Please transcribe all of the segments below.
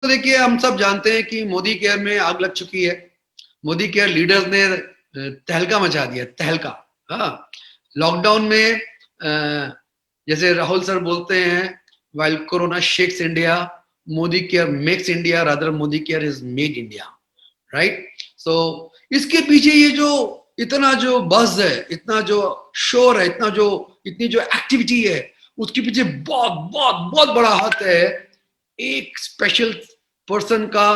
देखिए, हम सब जानते हैं कि मोदी केयर में आग लग चुकी है। मोदी केयर लीडर्स ने तहलका मचा दिया, तहलका। हाँ, लॉकडाउन में जैसे राहुल सर बोलते हैं, while corona shakes India, Modi care makes India, rather Modi care is made India, right? So इसके पीछे ये जो इतना जो बज़ है, इतना जो शोर है, इतनी जो एक्टिविटी है, उसके पीछे बहुत बहुत बहुत बड़ा हाथ है एक स्पेशल पर्सन का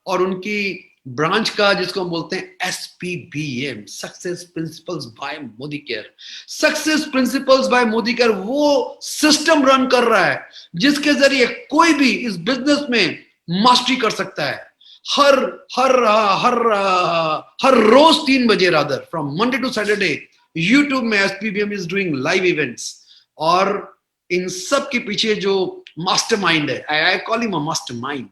और उनकी ब्रांच का, जिसको हम बोलते हैं SPBM, success principles by Modi care. Success principles by Modi care वो सिस्टम रन कर रहा है जिसके जरिए कोई भी इस बिजनेस में मास्टरी कर सकता है। हर हर हर हर रोज 3 बजे, rather from Monday to Saturday, YouTube में SPBM is doing live events. और इन सब के पीछे जो मास्टरमाइंड है, I call him a mastermind.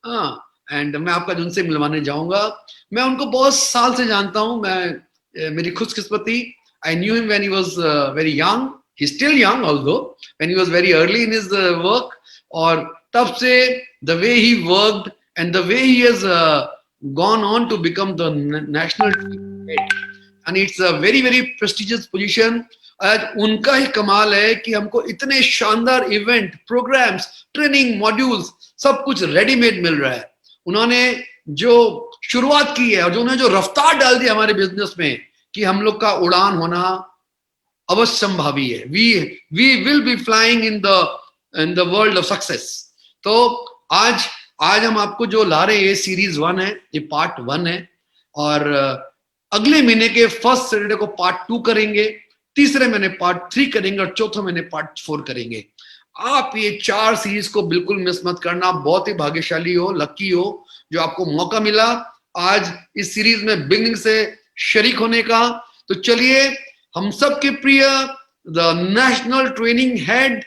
हाँ, एंड मैं आपका उनसे मिलवाने जाऊंगा। मैं उनको बहुत साल से जानता हूं। मेरी खुशकिस्मती, I knew him when he was very young, he still young although, when he was very early in his work. और तब से the way he worked and the way he has gone on to become the national head, and it's a very very prestigious position. आज उनका ही कमाल है कि हमको इतने शानदार इवेंट, प्रोग्राम्स, ट्रेनिंग, मॉड्यूल्स, सब कुछ रेडीमेड मिल रहा है। उन्होंने जो शुरुआत की है और जो उन्होंने जो रफ्तार डाल दी हमारे बिजनेस में कि हम लोग का उड़ान होना अवश्यंभावी है। We will be flying in the world of success. तो आज हम आपको जो ला रहे हैं, ये सीरीज 1 है, ये पार्ट 1 है। और अगले महीने के फर्स्ट सैटरडे को पार्ट 2 करेंगे, तीसरे महीने पार्ट 3 करेंगे और चौथे महीने पार्ट 4 करेंगे। आप ये 4 सीरीज को बिल्कुल मिस मत करना। बहुत ही भाग्यशाली हो, लकी हो जो आपको मौका मिला आज इस सीरीज में बिगिनिंग से शरीक होने का। तो चलिए, हम सबके प्रिय द नेशनल ट्रेनिंग हेड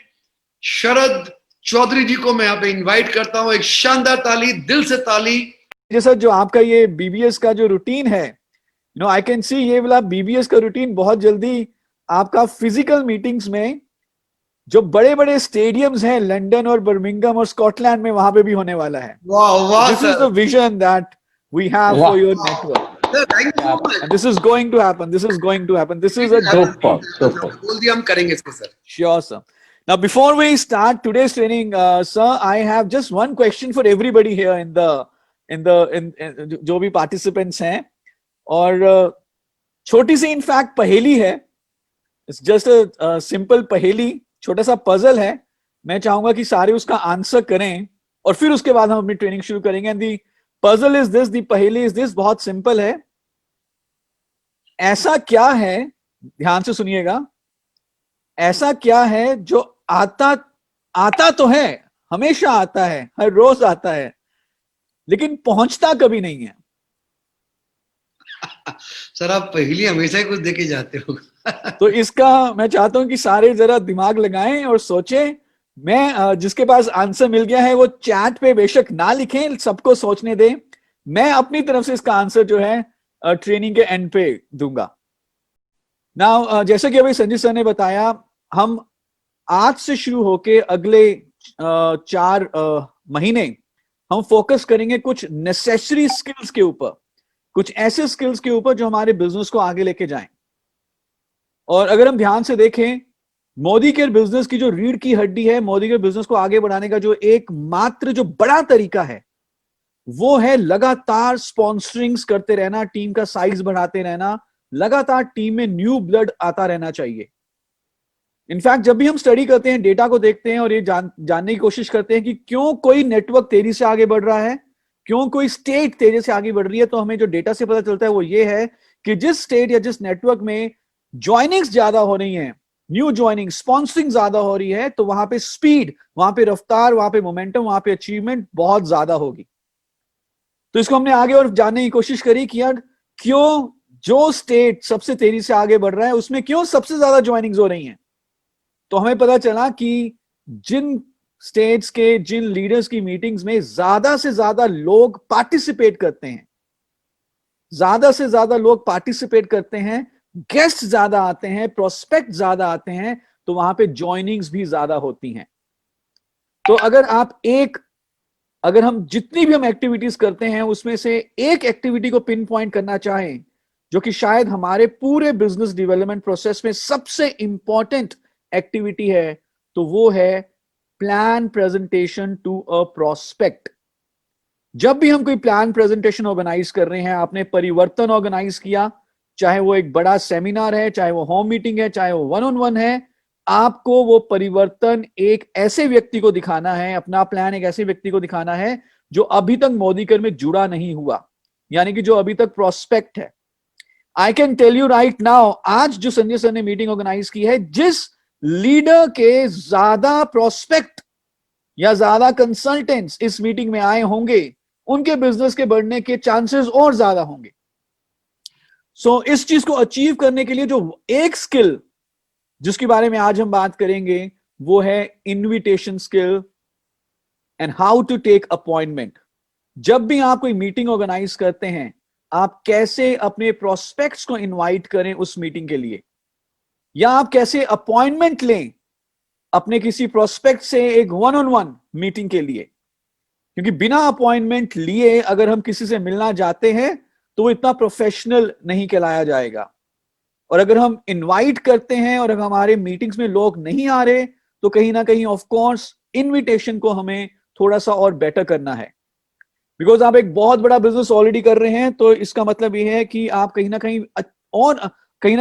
शरद चौधरी जी को मैं यहाँ पे इनवाइट करता हूँ। एक शानदार ताली, दिल से ताली। जैसा जो आपका ये BBS का जो रूटीन है, आई कैन सी ये वाला BBS का रूटीन बहुत जल्दी आपका फिजिकल मीटिंग्स में जो बड़े बड़े स्टेडियम्स हैं लंदन और बर्मिंघम और स्कॉटलैंड में, वहां पे भी होने वाला है। This is the vision that we have for your network. Thank you so much. This is going to happen, this is going to happen, this is a बोल दिया, हम करेंगे इसको sir. Sure sir. Now, before we start today's training, sir, I have just one question for everybody here in जो भी participants हैं, और छोटी सी इनफैक्ट पहेली है। It's just a simple पहेली, छोटा सा पजल है। मैं चाहूंगा कि सारे उसका आंसर करें और फिर उसके बाद हम अपनी ट्रेनिंग शुरू करेंगे। And the puzzle is this, the पहेली इज दिस, बहुत सिंपल है। ऐसा क्या है, ध्यान से सुनिएगा, ऐसा क्या है जो आता तो है, हमेशा आता है, हर रोज आता है, लेकिन पहुंचता कभी नहीं है? सर, आप पहली हमेशा ही कुछ देके जाते हो। तो इसका मैं चाहता हूं कि सारे जरा दिमाग लगाएं और सोचें। मैं जिसके पास आंसर मिल गया है वो चैट पे बेशक ना लिखें, सबको सोचने दें। मैं अपनी तरफ से इसका आंसर जो है ट्रेनिंग के एंड पे दूंगा। नाउ जैसे कि अभी संजय सर ने बताया, हम आज से शुरू होके अगले 4 महीने हम फोकस करेंगे कुछ नेसेसरी स्किल्स के ऊपर, कुछ ऐसे स्किल्स के ऊपर जो हमारे बिजनेस को आगे लेके जाएं। और अगर हम ध्यान से देखें, मोदी केयर बिजनेस की जो रीढ़ की हड्डी है, मोदी केयर बिजनेस को आगे बढ़ाने का जो एकमात्र जो बड़ा तरीका है, वो है लगातार स्पॉन्सरिंग्स करते रहना, टीम का साइज बढ़ाते रहना, लगातार टीम में न्यू ब्लड आता रहना चाहिए। इनफैक्ट जब भी हम स्टडी करते हैं, डेटा को देखते हैं और ये जानने की कोशिश करते हैं कि क्यों कोई नेटवर्क तेजी से आगे बढ़ रहा है, क्यों कोई स्टेट तेजी से आगे बढ़ रही है, तो हमें जो डेटा से पता चलता है वो ये है कि जिस स्टेट या जिस नेटवर्क में ज्वाइनिंग्स ज्यादा हो रही हैं, न्यू ज्वाइनिंग, स्पॉन्सरिंग ज्यादा हो रही है, तो वहां पे स्पीड, वहां पे रफ्तार, वहां पे मोमेंटम, वहां पे अचीवमेंट बहुत ज्यादा होगी। तो इसको हमने आगे और जानने की कोशिश करी कि यार क्यों जो स्टेट सबसे तेजी से आगे बढ़ रहा है उसमें क्यों सबसे ज्यादा ज्वाइनिंग्स हो रही हैं। तो हमें पता चला कि जिन स्टेट्स के, जिन लीडर्स की मीटिंग्स में ज्यादा से ज्यादा लोग पार्टिसिपेट करते हैं, ज्यादा से ज्यादा लोग पार्टिसिपेट करते हैं, गेस्ट ज्यादा आते हैं, प्रोस्पेक्ट ज्यादा आते हैं, तो वहां पे ज्वाइनिंग्स भी ज्यादा होती हैं। तो अगर आप एक अगर हम जितनी भी हम एक्टिविटीज करते हैं उसमें से एक एक्टिविटी को पिन पॉइंट करना चाहें जो कि शायद हमारे पूरे बिजनेस डेवलपमेंट प्रोसेस में सबसे इंपॉर्टेंट एक्टिविटी है, तो वो है plan presentation to a prospect. जब भी हम कोई प्लान प्रेजेंटेशन ऑर्गेनाइज कर रहे हैं, आपने परिवर्तन ऑर्गेनाइज किया, चाहे वो एक बड़ा सेमिनार है, चाहे वो होम मीटिंग है, चाहे वो वन ऑन वन है, आपको वो परिवर्तन एक ऐसे व्यक्ति को दिखाना है, अपना प्लान एक ऐसे व्यक्ति को दिखाना है जो अभी तक मोदीकर में जुड़ा नहीं हुआ, यानी कि जो अभी तक प्रोस्पेक्ट है। I can tell you right now, आज जो संजय सर ने मीटिंग ऑर्गेनाइज की है, जिस लीडर के ज्यादा प्रोस्पेक्ट या ज्यादा कंसल्टेंट्स इस मीटिंग में आए होंगे, उनके बिजनेस के बढ़ने के चांसेस और ज्यादा होंगे। सो इस चीज को अचीव करने के लिए जो एक स्किल जिसके बारे में आज हम बात करेंगे वो है invitation skill and how to take appointment. जब भी आप कोई मीटिंग ऑर्गेनाइज करते हैं, आप कैसे अपने प्रोस्पेक्ट्स को इनवाइट करें उस मीटिंग के लिए, या आप कैसे अपॉइंटमेंट लें अपने किसी प्रोस्पेक्ट से एक वन ऑन वन मीटिंग के लिए। क्योंकि बिना अपॉइंटमेंट लिए अगर हम किसी से मिलना जाते हैं तो वो इतना प्रोफेशनल नहीं कहलाया जाएगा। और अगर हम इनवाइट करते हैं और अगर हमारे मीटिंग्स में लोग नहीं आ रहे, तो कहीं ना कहीं ऑफ कोर्स इनविटेशन को हमें थोड़ा सा और बेटर करना है। बिकॉज आप एक बहुत बड़ा बिजनेस ऑलरेडी कर रहे हैं, तो इसका मतलब यह है कि आप कहीं ना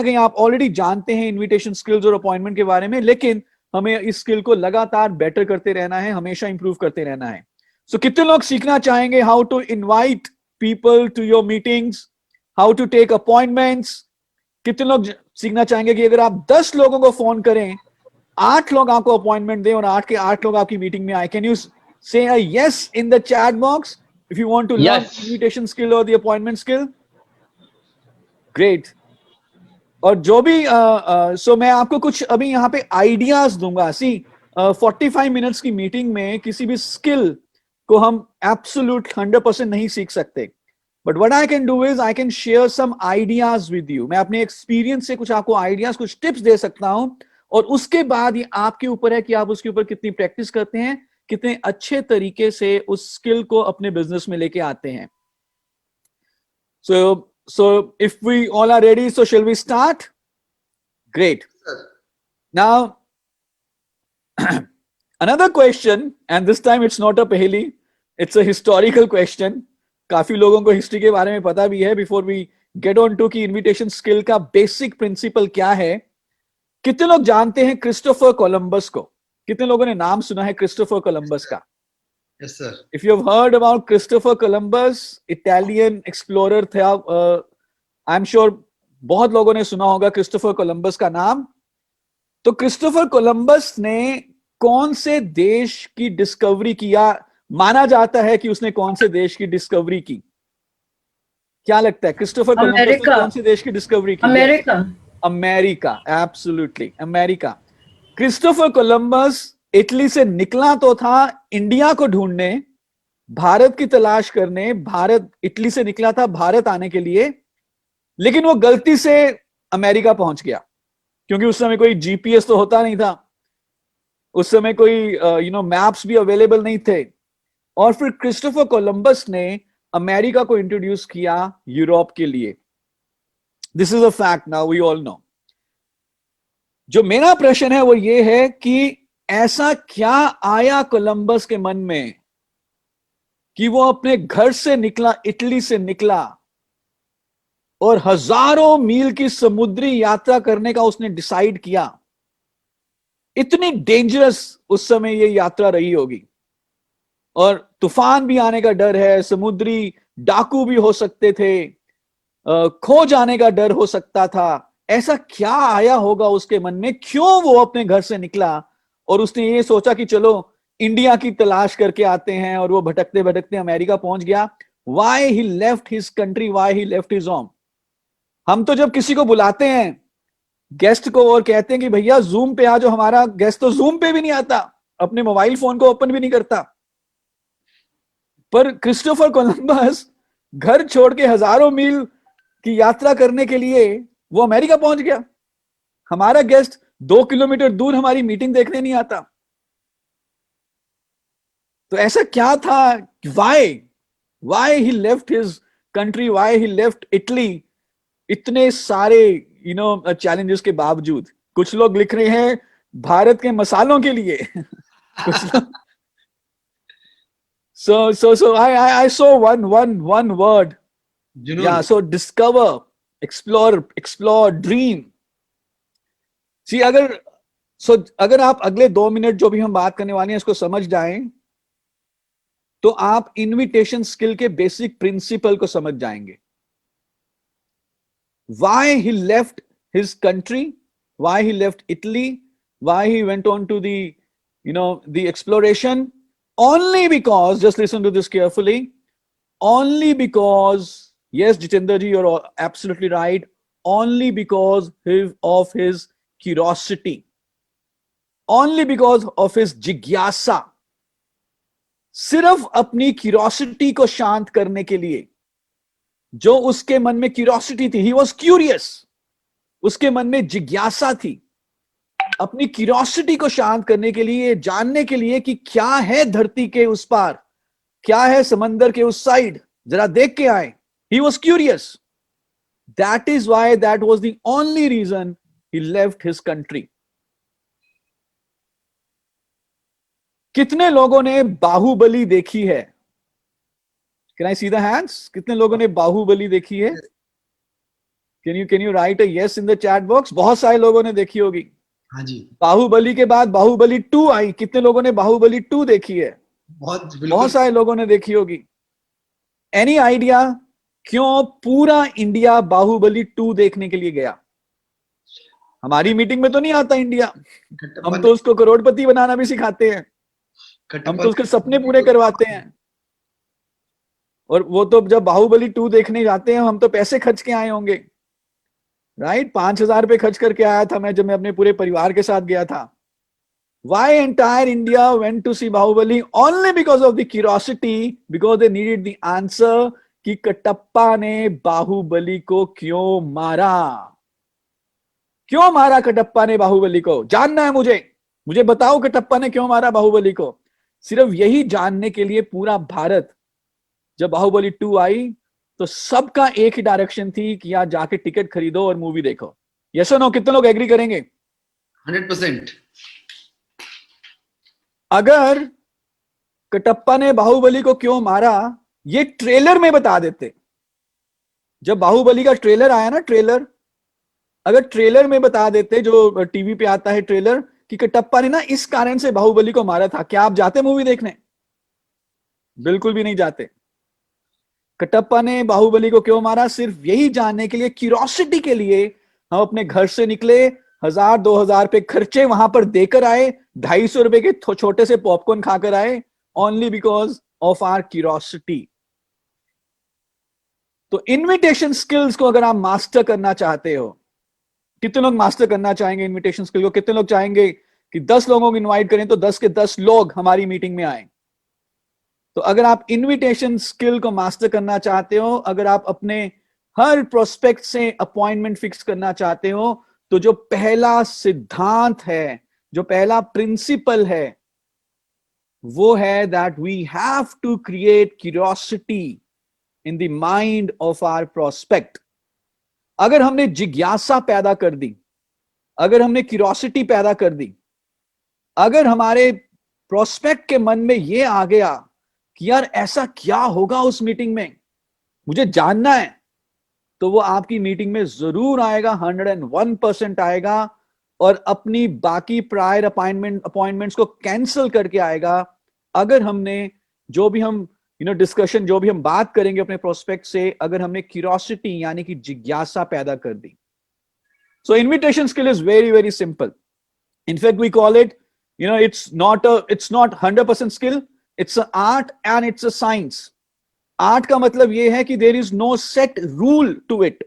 कहीं आप ऑलरेडी जानते हैं इनविटेशन स्किल्स और अपॉइंटमेंट के बारे में, लेकिन हमें इस स्किल को लगातार बेटर करते रहना है, हमेशा इंप्रूव करते रहना है। सो कितने लोग सीखना चाहेंगे how to invite people to your meetings, how to take appointments? कितने लोग सीखना चाहेंगे कि अगर आप 10 लोगों को फोन करें, 8 लोग आपको अपॉइंटमेंट दें और 8 के 8 लोग आपकी मीटिंग में आए? Can you say a yes in the chat box if you want to learn Yes. the invitation skill or the appointment skill? Great. और जो भी सो मैं आपको कुछ अभी यहाँ पे आइडियाज दूंगा। सी 45 मिनट्स की मीटिंग में किसी भी स्किल को हम एब्सोल्यूट 100% नहीं सीख सकते, but what I can do is I can share some ideas with you. मैं अपने एक्सपीरियंस से कुछ आपको आइडियाज, कुछ टिप्स दे सकता हूं, और उसके बाद ये आपके ऊपर है कि आप उसके ऊपर कितनी प्रैक्टिस करते हैं, कितने अच्छे तरीके से उस स्किल को अपने बिजनेस में लेके आते हैं। So if we all are ready, so shall we start? Great. Now, another question, and this time it's not a पहेली, it's a historical question. काफी लोगों को हिस्ट्री के बारे में पता भी है। Before we get on to कि इन्विटेशन स्किल का बेसिक प्रिंसिपल क्या है, कितने लोग जानते हैं क्रिस्टोफर कोलंबस को? कितने लोगों ने नाम सुना है क्रिस्टोफर कोलंबस का? Yes, sir. If you have heard about Christopher Columbus, Italian explorer था, I'm sure बहुत लोगों ने सुना होगा क्रिस्टोफर कोलंबस का नाम। तो क्रिस्टोफर कोलंबस ने कौन से देश की डिस्कवरी किया? माना जाता है कि उसने कौन से देश की डिस्कवरी की? क्या लगता है, क्रिस्टोफर कोलंबस ने कौन से देश की डिस्कवरी की? America. America, absolutely America. Christopher Columbus Italy से निकला तो था इंडिया को ढूंढने, भारत की तलाश करने। भारत, इटली से निकला था भारत आने के लिए, लेकिन वो गलती से अमेरिका पहुंच गया, क्योंकि उस समय कोई जीपीएस तो होता नहीं था, उस समय कोई मैप्स भी अवेलेबल नहीं थे। और फिर क्रिस्टोफर कोलंबस ने अमेरिका को इंट्रोड्यूस किया यूरोप के लिए। This is a fact, now we all know. जो मेरा प्रश्न है वो ये है कि ऐसा क्या आया कोलंबस के मन में कि वो अपने घर से निकला, इटली से निकला, और हजारों मील की समुद्री यात्रा करने का उसने डिसाइड किया। इतनी डेंजरस उस समय ये यात्रा रही होगी, और तूफान भी आने का डर है, समुद्री डाकू भी हो सकते थे, खो जाने का डर हो सकता था। ऐसा क्या आया होगा उसके मन में? क्यों वो अपने घर से निकला और उसने ये सोचा कि चलो इंडिया की तलाश करके आते हैं, और वो भटकते भटकते अमेरिका पहुंच गया? Why he left his country, why he left his home? हम तो जब किसी को बुलाते हैं गेस्ट को और कहते हैं कि भैया जूम पे आ जाओ, हमारा गेस्ट तो जूम पे भी नहीं आता, अपने मोबाइल फोन को ओपन भी नहीं करता। पर क्रिस्टोफर कोलंबस घर छोड़ के हजारों मील की यात्रा करने के लिए वो अमेरिका पहुंच गया। हमारा गेस्ट 2 किलोमीटर दूर हमारी मीटिंग देखने नहीं आता। तो ऐसा क्या था, why he left his country, why he left Italy, इतने सारे चैलेंजेस के बावजूद? कुछ लोग लिख रहे हैं भारत के मसालों के लिए कुछ लोग so I saw one word. जुनून। Yeah, so discover, explore, dream. See, अगर आप अगले 2 मिनट जो भी हम बात करने वाले हैं इसको समझ जाएं, तो आप इनविटेशन स्किल के बेसिक प्रिंसिपल को समझ जाएंगे. Why he left his country, why he left Italy, why he went on to the exploration, only because, just listen to this carefully, only because, yes, Jitendra ji, you're absolutely right, only because of his curiosity, only because of his जिज्ञासा. सिर्फ अपनी curiosity को शांत करने के लिए, जो उसके मन में क्यूरियोसिटी थी, ही वॉज क्यूरियस, उसके मन में जिज्ञासा थी, अपनी क्यूरियोसिटी को शांत करने के लिए, जानने के लिए कि क्या है धरती के उस पार, क्या है समंदर के उस साइड, जरा देख के आए. He was curious. That is why, that was the only reason he left his country. कितने लोगों ने बाहुबली देखी है? Can I see the hands? कितने लोगों ने बाहुबली देखी है? Can you write a yes in the chat box? बहुत सारे लोगों ने देखी होगी. हाँ जी, बाहुबली के बाद बाहुबली 2 आई. कितने लोगों ने बाहुबली 2 देखी है? बहुत सारे लोगों ने देखी होगी. एनी आइडिया क्यों पूरा इंडिया बाहुबली 2 देखने के लिए गया? हमारी मीटिंग में तो नहीं आता इंडिया, हम तो उसको करोड़पति बनाना भी सिखाते हैं, हम तो उसके सपने पूरे करवाते हैं. और वो तो जब बाहुबली 2 देखने जाते हैं, हम तो पैसे खर्च के आए होंगे, राइट? 5,000 रुपए खर्च करके आया था मैं, जब मैं अपने पूरे परिवार के साथ गया था. Why entire India went to see Bahubali? Only because of the curiosity, because they needed the answer कि कटप्पा ने बाहुबली को क्यों मारा. क्यों मारा कटप्पा ने बाहुबली को? जानना है मुझे बताओ कटप्पा ने क्यों मारा बाहुबली को. सिर्फ यही जानने के लिए पूरा भारत, जब बाहुबली 2 आई तो सबका एक ही डायरेक्शन थी कि यार जाके टिकट खरीदो और मूवी देखो. यस और नो? कितने लोग एग्री करेंगे? 100%. अगर कटप्पा ने बाहुबली को क्यों मारा ये ट्रेलर में बता देते, जब बाहुबली का ट्रेलर आया ना, ट्रेलर, अगर ट्रेलर में बता देते, जो टीवी पे आता है ट्रेलर, कि कटप्पा ने ना इस कारण से बाहुबली को मारा था, क्या आप जाते मूवी देखने? बिल्कुल भी नहीं जाते. कटप्पा ने बाहुबली को क्यों मारा? सिर्फ यही जानने के लिए, क्यूरियोसिटी के लिए हम अपने घर से निकले, 1,000-2,000 रुपए खर्चे, वहां पर देकर आए, 250 रुपए के छोटे से पॉपकॉर्न खाकर आए, only because of our curiosity. तो इनविटेशन स्किल्स को अगर आप मास्टर करना चाहते हो, कितने लोग मास्टर करना चाहेंगे इनविटेशन स्किल को? कितने लोग चाहेंगे कि 10 लोगों को इनवाइट करें तो 10 के 10 लोग हमारी मीटिंग में आए? तो अगर आप इनविटेशन स्किल को मास्टर करना चाहते हो, अगर आप अपने हर प्रोस्पेक्ट से अपॉइंटमेंट फिक्स करना चाहते हो, तो जो पहला सिद्धांत है, जो पहला प्रिंसिपल है, वो है that we have to create curiosity in the mind of our prospect. अगर हमने जिज्ञासा पैदा कर दी, अगर हमने क्यूरियोसिटी पैदा कर दी, अगर हमारे प्रोस्पेक्ट के मन में ये आ गया कि यार ऐसा क्या होगा उस मीटिंग में, मुझे जानना है, तो वो आपकी मीटिंग में जरूर आएगा, 101% आएगा, और अपनी बाकी प्रायर अपॉइंटमेंट्स को कैंसिल करके आएगा, अगर हमने जो भी हम डिस्कशन, जो भी हम बात करेंगे अपने प्रोस्पेक्ट से, अगर हमने क्यूरियोसिटी यानी कि जिज्ञासा पैदा कर दी. So invitation skill is very very simple. In fact we call it, it's not 100% skill, it's an art and it's a science. Art का मतलब यह है कि there is no set rule to it.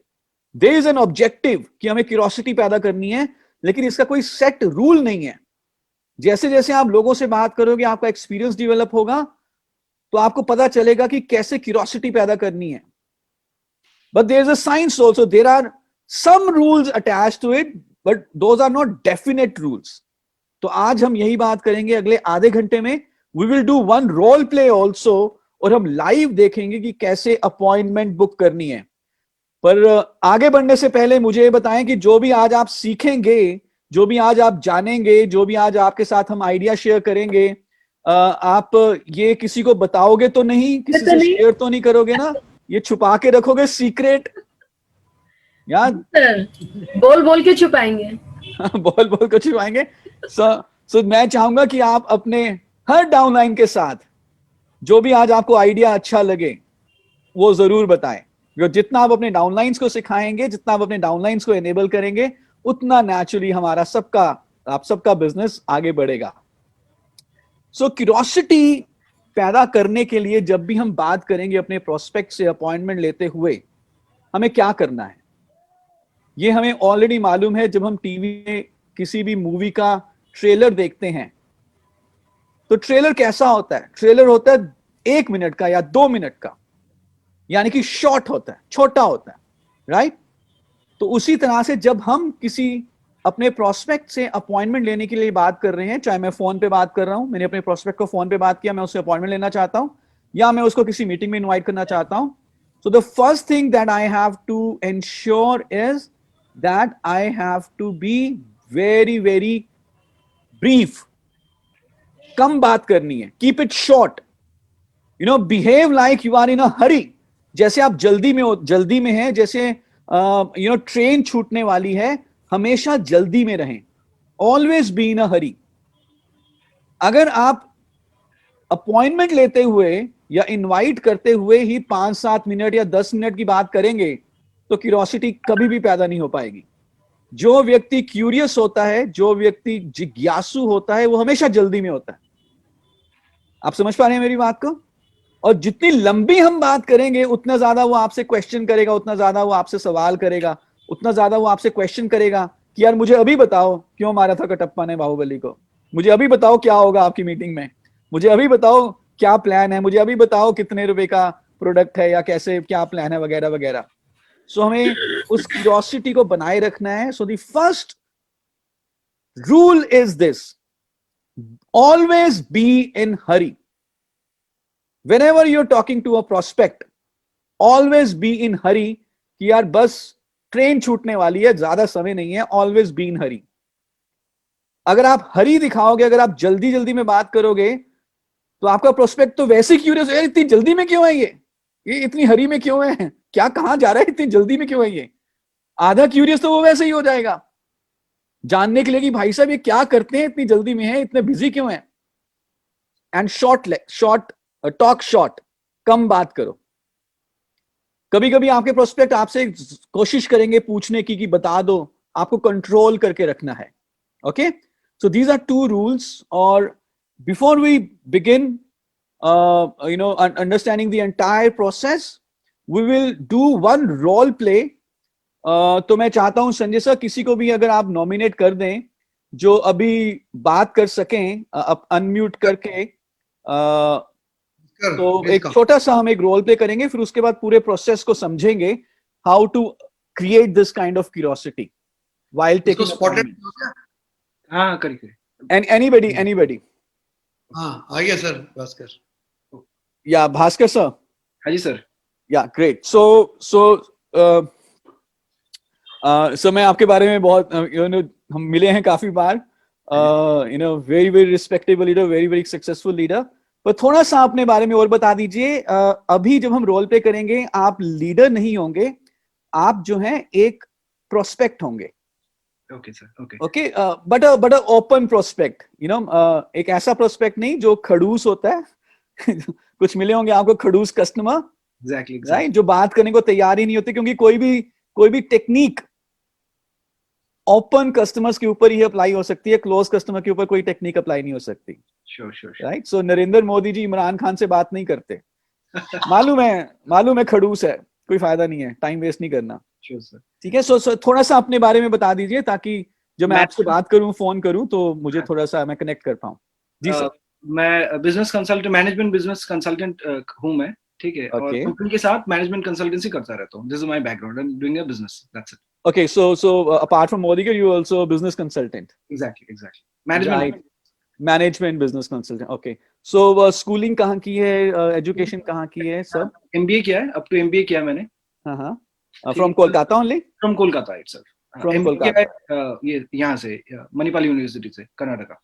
There is an objective कि हमें curiosity पैदा करनी है, लेकिन इसका कोई सेट रूल नहीं है. जैसे जैसे आप लोगों से बात करोगे, आपका एक्सपीरियंस डेवलप होगा, तो आपको पता चलेगा कि कैसे क्यूरियोसिटी पैदा करनी है. But there is a science also, there are some rules attached to it, but those are not definite rules. तो आज हम यही बात करेंगे अगले आधे घंटे में, we will do one role play also, और हम लाइव देखेंगे कि कैसे अपॉइंटमेंट बुक करनी है। पर आगे बढ़ने से पहले मुझे बताएं कि जो भी आज आप सीखेंगे, जो भी आज आप जानेंगे, जो भी आज आपके साथ हम आइडिया शेयर करेंगे, आप ये किसी को बताओगे तो नहीं, किसी से शेयर तो नहीं करोगे ना? ये छुपा के रखोगे सीक्रेट? या बोल बोल के छुपाएंगे। बोल बोल के छुपाएंगे। सो मैं चाहूंगा कि आप अपने हर डाउनलाइन के साथ जो भी आज आपको आइडिया अच्छा लगे वो जरूर बताएं। जितना आप अपने डाउनलाइंस को सिखाएंगे, जितना आप अपने डाउनलाइंस को एनेबल करेंगे, उतना नेचुरली हमारा सबका, आप सबका बिजनेस आगे बढ़ेगा। सो क्यूरियोसिटी पैदा करने के लिए जब भी हम बात करेंगे अपने प्रोस्पेक्ट से अपॉइंटमेंट लेते हुए, हमें क्या करना है ये हमें ऑलरेडी मालूम है। जब हम टीवी में किसी भी मूवी का ट्रेलर देखते हैं तो ट्रेलर कैसा होता है? ट्रेलर होता है 1 मिनट का या 2 मिनट का, यानी कि शॉर्ट होता है, छोटा होता है, राइट? तो उसी तरह से जब हम किसी अपने प्रोस्पेक्ट से अपॉइंटमेंट लेने के लिए बात कर रहे हैं, चाहे मैं फोन पे बात कर रहा हूं, मैंने अपने प्रोस्पेक्ट को फोन पे बात किया, मैं उससे अपॉइंटमेंट लेना चाहता हूं, या मैं उसको किसी मीटिंग में इनवाइट करना चाहता हूं, so the first thing that I have to ensure is that I have to be very very brief. कम बात करनी है, keep it short, behave like you are in a hurry. जैसे आप जल्दी में है, जैसे ट्रेन छूटने वाली है, हमेशा जल्दी में रहें, ऑलवेज बी इन अ हरी। अगर आप अपॉइंटमेंट लेते हुए या इनवाइट करते हुए ही 5-7 मिनट या 10 मिनट की बात करेंगे तो क्यूरियोसिटी कभी भी पैदा नहीं हो पाएगी। जो व्यक्ति क्यूरियस होता है, जो व्यक्ति जिज्ञासु होता है, वो हमेशा जल्दी में होता है। आप समझ पा रहे हैं मेरी बात को? और जितनी लंबी हम बात करेंगे उतना ज्यादा वो आपसे क्वेश्चन करेगा, उतना ज्यादा वो आपसे सवाल करेगा, उतना ज्यादा वो आपसे क्वेश्चन करेगा कि यार मुझे अभी बताओ क्यों मारा था कटप्पा ने बाहुबली को, मुझे अभी बताओ क्या होगा आपकी मीटिंग में, मुझे अभी बताओ क्या प्लान है, मुझे अभी बताओ कितने रुपए का प्रोडक्ट है या कैसे क्या प्लान है, वगैरह वगैरह। सो हमें उस क्यूरियोसिटी को बनाए रखना है। सो the first rule is this, always be in Hari. Whenever you're talking to a prospect, always be in hurry कि यार बस ट्रेन छूटने वाली है, ज्यादा समय नहीं है, always be in hurry। अगर आप हरी दिखाओगे, अगर आप जल्दी जल्दी में बात करोगे तो आपका प्रोस्पेक्ट तो वैसे क्यूरियस है, इतनी जल्दी में क्यों है, ये इतनी हरी में क्यों है, क्या कहां जा रहा है, इतनी जल्दी में क्यों है ये। आधा क्यूरियस तो वो वैसे ही हो जाएगा जानने के लिए कि भाई साहब ये क्या करते हैं, इतनी जल्दी में है, इतने बिजी क्यों है। एंड शॉर्ट टॉक शॉर्ट, कम बात करो। कभी कभी आपके प्रोस्पेक्ट आपसे कोशिश करेंगे पूछने की कि बता दो, आपको कंट्रोल करके रखना है। Okay, so these are 2 rules. और before we begin understanding the entire process, we will do 1 role play. तो मैं चाहता हूं संजय सर, किसी को भी अगर आप नॉमिनेट कर दें जो अभी बात कर सकें, अनम्यूट करके, तो एक छोटा सा हम एक रोल प्ले करेंगे, फिर उसके बाद पूरे प्रोसेस को समझेंगे, how to create this kind of curiosity while taking spotlight. हाँ करिए। एंड एनीबॉडी हाँ आइए सर, भास्कर या भास्कर सर। हाँ जी सर। या ग्रेट। सो मैं आपके बारे में बहुत हम मिले हैं काफी बार, very very respectable leader, very very successful leader. पर थोड़ा सा अपने बारे में और बता दीजिए। अभी जब हम रोल प्ले करेंगे, आप लीडर नहीं होंगे, आप जो हैं एक प्रोस्पेक्ट होंगे। Okay sir. Okay, but open prospect, एक ऐसा प्रोस्पेक्ट नहीं जो खड़ूस होता है कुछ मिले होंगे आपको खड़ूस कस्टमर, एग्जैक्टली राइट, जो बात करने को तैयार ही नहीं होते, क्योंकि कोई भी टेक्निक ओपन कस्टमर्स के ऊपर ही अप्लाई हो सकती है, क्लोज कस्टमर के ऊपर कोई टेक्निक अप्लाई नहीं हो सकती। Sure right. So Narendra Modi ji Imran Khan से बात नहीं करते मालूम है खड़ूस है, कोई फायदा नहीं है, टाइम वेस्ट नहीं करना। Sure sir. ठीक है। सो थोड़ा सा अपने बारे में बता दीजिए, ताकि जब मैं आपसे बात करूं, फोन करूं, तो मुझे थोड़ा सा मैं कनेक्ट कर पाऊं। जी सर। मैं business consultant, management business consultant हूं मैं, ठीक है। और कंपनी के साथ मैनेजमेंट कंसल्टेंसी करता रहता हूं। This is my background, I am doing a business, that's it. Okay, so apart from Modiker, you also a business consultant. Exactly. Management business consultant. Okay. So schooling कहाँ की है, education कहाँ की है सब? एमबीए किया है, अप टू एमबीए किया मैंने। हाँ हाँ, from Kolkata only? From Kolkata itself. From MBA किया है कोलकाता। ये यहाँ से मणिपाल यूनिवर्सिटी से, Karnataka.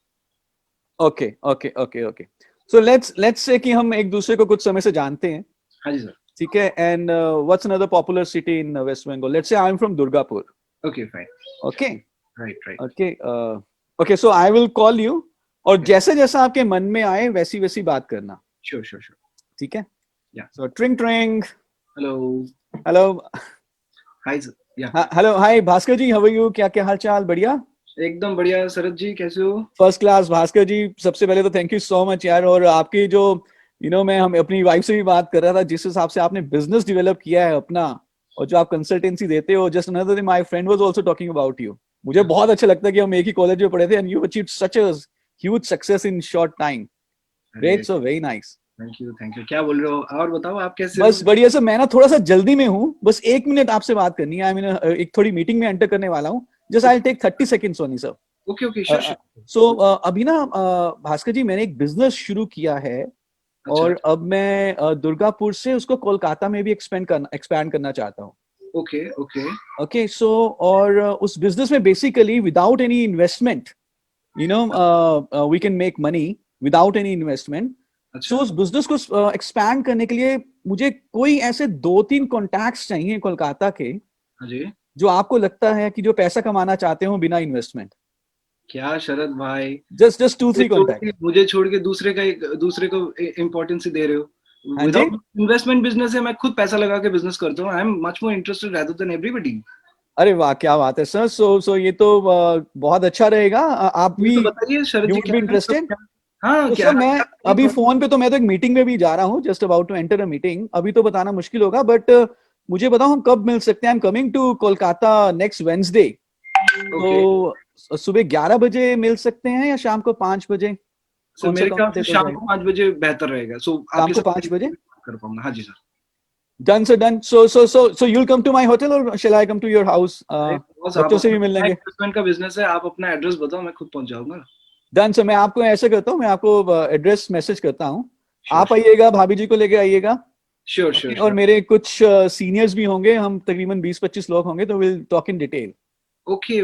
Okay okay okay okay. So let's say कि हम एक दूसरे को कुछ समय से जानते हैं, हाँ जी सर। ठीक है? And what's another popular city in West Bengal? Let's say I am from Durgapur. Okay fine. Okay right. Okay okay, so I will call you, और जैसे जैसा आपके मन में आए वैसी वैसी बात करना। श्योर। ठीक है? Yeah. सो ट्रिंग ट्रिंग। Hello. Hello. Hi sir. Yeah hello, hi Bhaskar ji, how are you? क्या क्या हाल चाल? बढ़िया, एकदम बढ़िया। शरद जी कैसे हो? First class. भास्कर जी, सबसे पहले तो थैंक यू सो मच यार। और आपकी जो मैं हम अपनी वाइफ से भी बात कर रहा था, जिस हिसाब से आपने बिजनेस डेवलप किया है अपना, और जो आप कंसल्टेंसी देते हो, just another day my friend was also talking about you. मुझे बहुत अच्छा लगता है कि हम एक ही कॉलेज में पढ़े थे, and you achieved such a huge success in short time. Great, so very nice. Thank you. क्या बोल रहे हो? और बताओ आप कैसे बस हो? बढ़िया सर, मैं ना थोड़ा सा जल्दी में हूँ, बस 1 मिनट आपसे बात करनी है। आई मीन एक थोड़ी मीटिंग में एंटर करने वाला हूँ। Just I will take 30 seconds only sir. Okay sure. So अभी ना भास्कर जी, मैंने एक बिजनेस शुरू किया है, और अब मैं दुर्गापुर से उसको कोलकाता में भी एक्सपैंड करना चाहता हूँ। ओके। सो और उस बिजनेस में basically without any investment, we can make money without any investment. So उस बिजनेस को एक्सपैंड करने के लिए मुझे कोई ऐसे 2-3 कॉन्टैक्ट्स चाहिए कोलकाता के, जी। जो आपको लगता है कि जो पैसा कमाना चाहते हो बिना इन्वेस्टमेंट। क्या शरद भाई, जस्ट 2-3 कॉन्टैक्ट। मुझे छोड़ के दूसरे को इम्पोर्टेंस दे रहे हो? हाँ जी। विदाउट इन्वेस्टमेंट बिजनेस है, मैं खुद पैसा लगा के बिजनेस करता हूँ। I am much more interested rather than everybody. अरे वाह, क्या बात है सर। सो ये तो बहुत अच्छा रहेगा। आप भी, तो बताइए शरद यू जी वुड क्या बी है? इंटरेस्टेड? हाँ तो क्या सर मैं अभी फोन पे, तो मैं तो एक मीटिंग में भी जा रहा हूँ, just about to enter a meeting. अभी तो बताना मुश्किल होगा, बट मुझे बताओ हम कब मिल सकते हैं? I am coming to Kolkata next Wednesday. तो सुबह 11 बजे मिल सकते हैं या शाम को 5 बजे? सर कौन सा मेरे ख्याल से कंफर्टेबल शाम रहेगा? को 5 बजे बेहतर रहेगा। सो शाम आपके को साथ 5 बजे कर पाऊंगा। हाँ जी सर। Done sir, done. So you'll come to my hotel or shall I come to your house? बस आप बच्चों से भी मिल अपना लेंगे। इन्वेस्टमेंट का बिजनेस है, आप अपना एड्रेस बताओ, मैं खुद पहुंच जाऊंगा। डन सर, मैं आपको ऐसे करता हूँ, मैं आपको एड्रेस मैसेज करता हूँ। Sure, आप आइएगा, भाभी जी को लेके आइएगा। श्योर। और मेरे कुछ सीनियर्स भी होंगे, हम तकरीबन 20-25 लोग होंगे, तो will talk in detail. Okay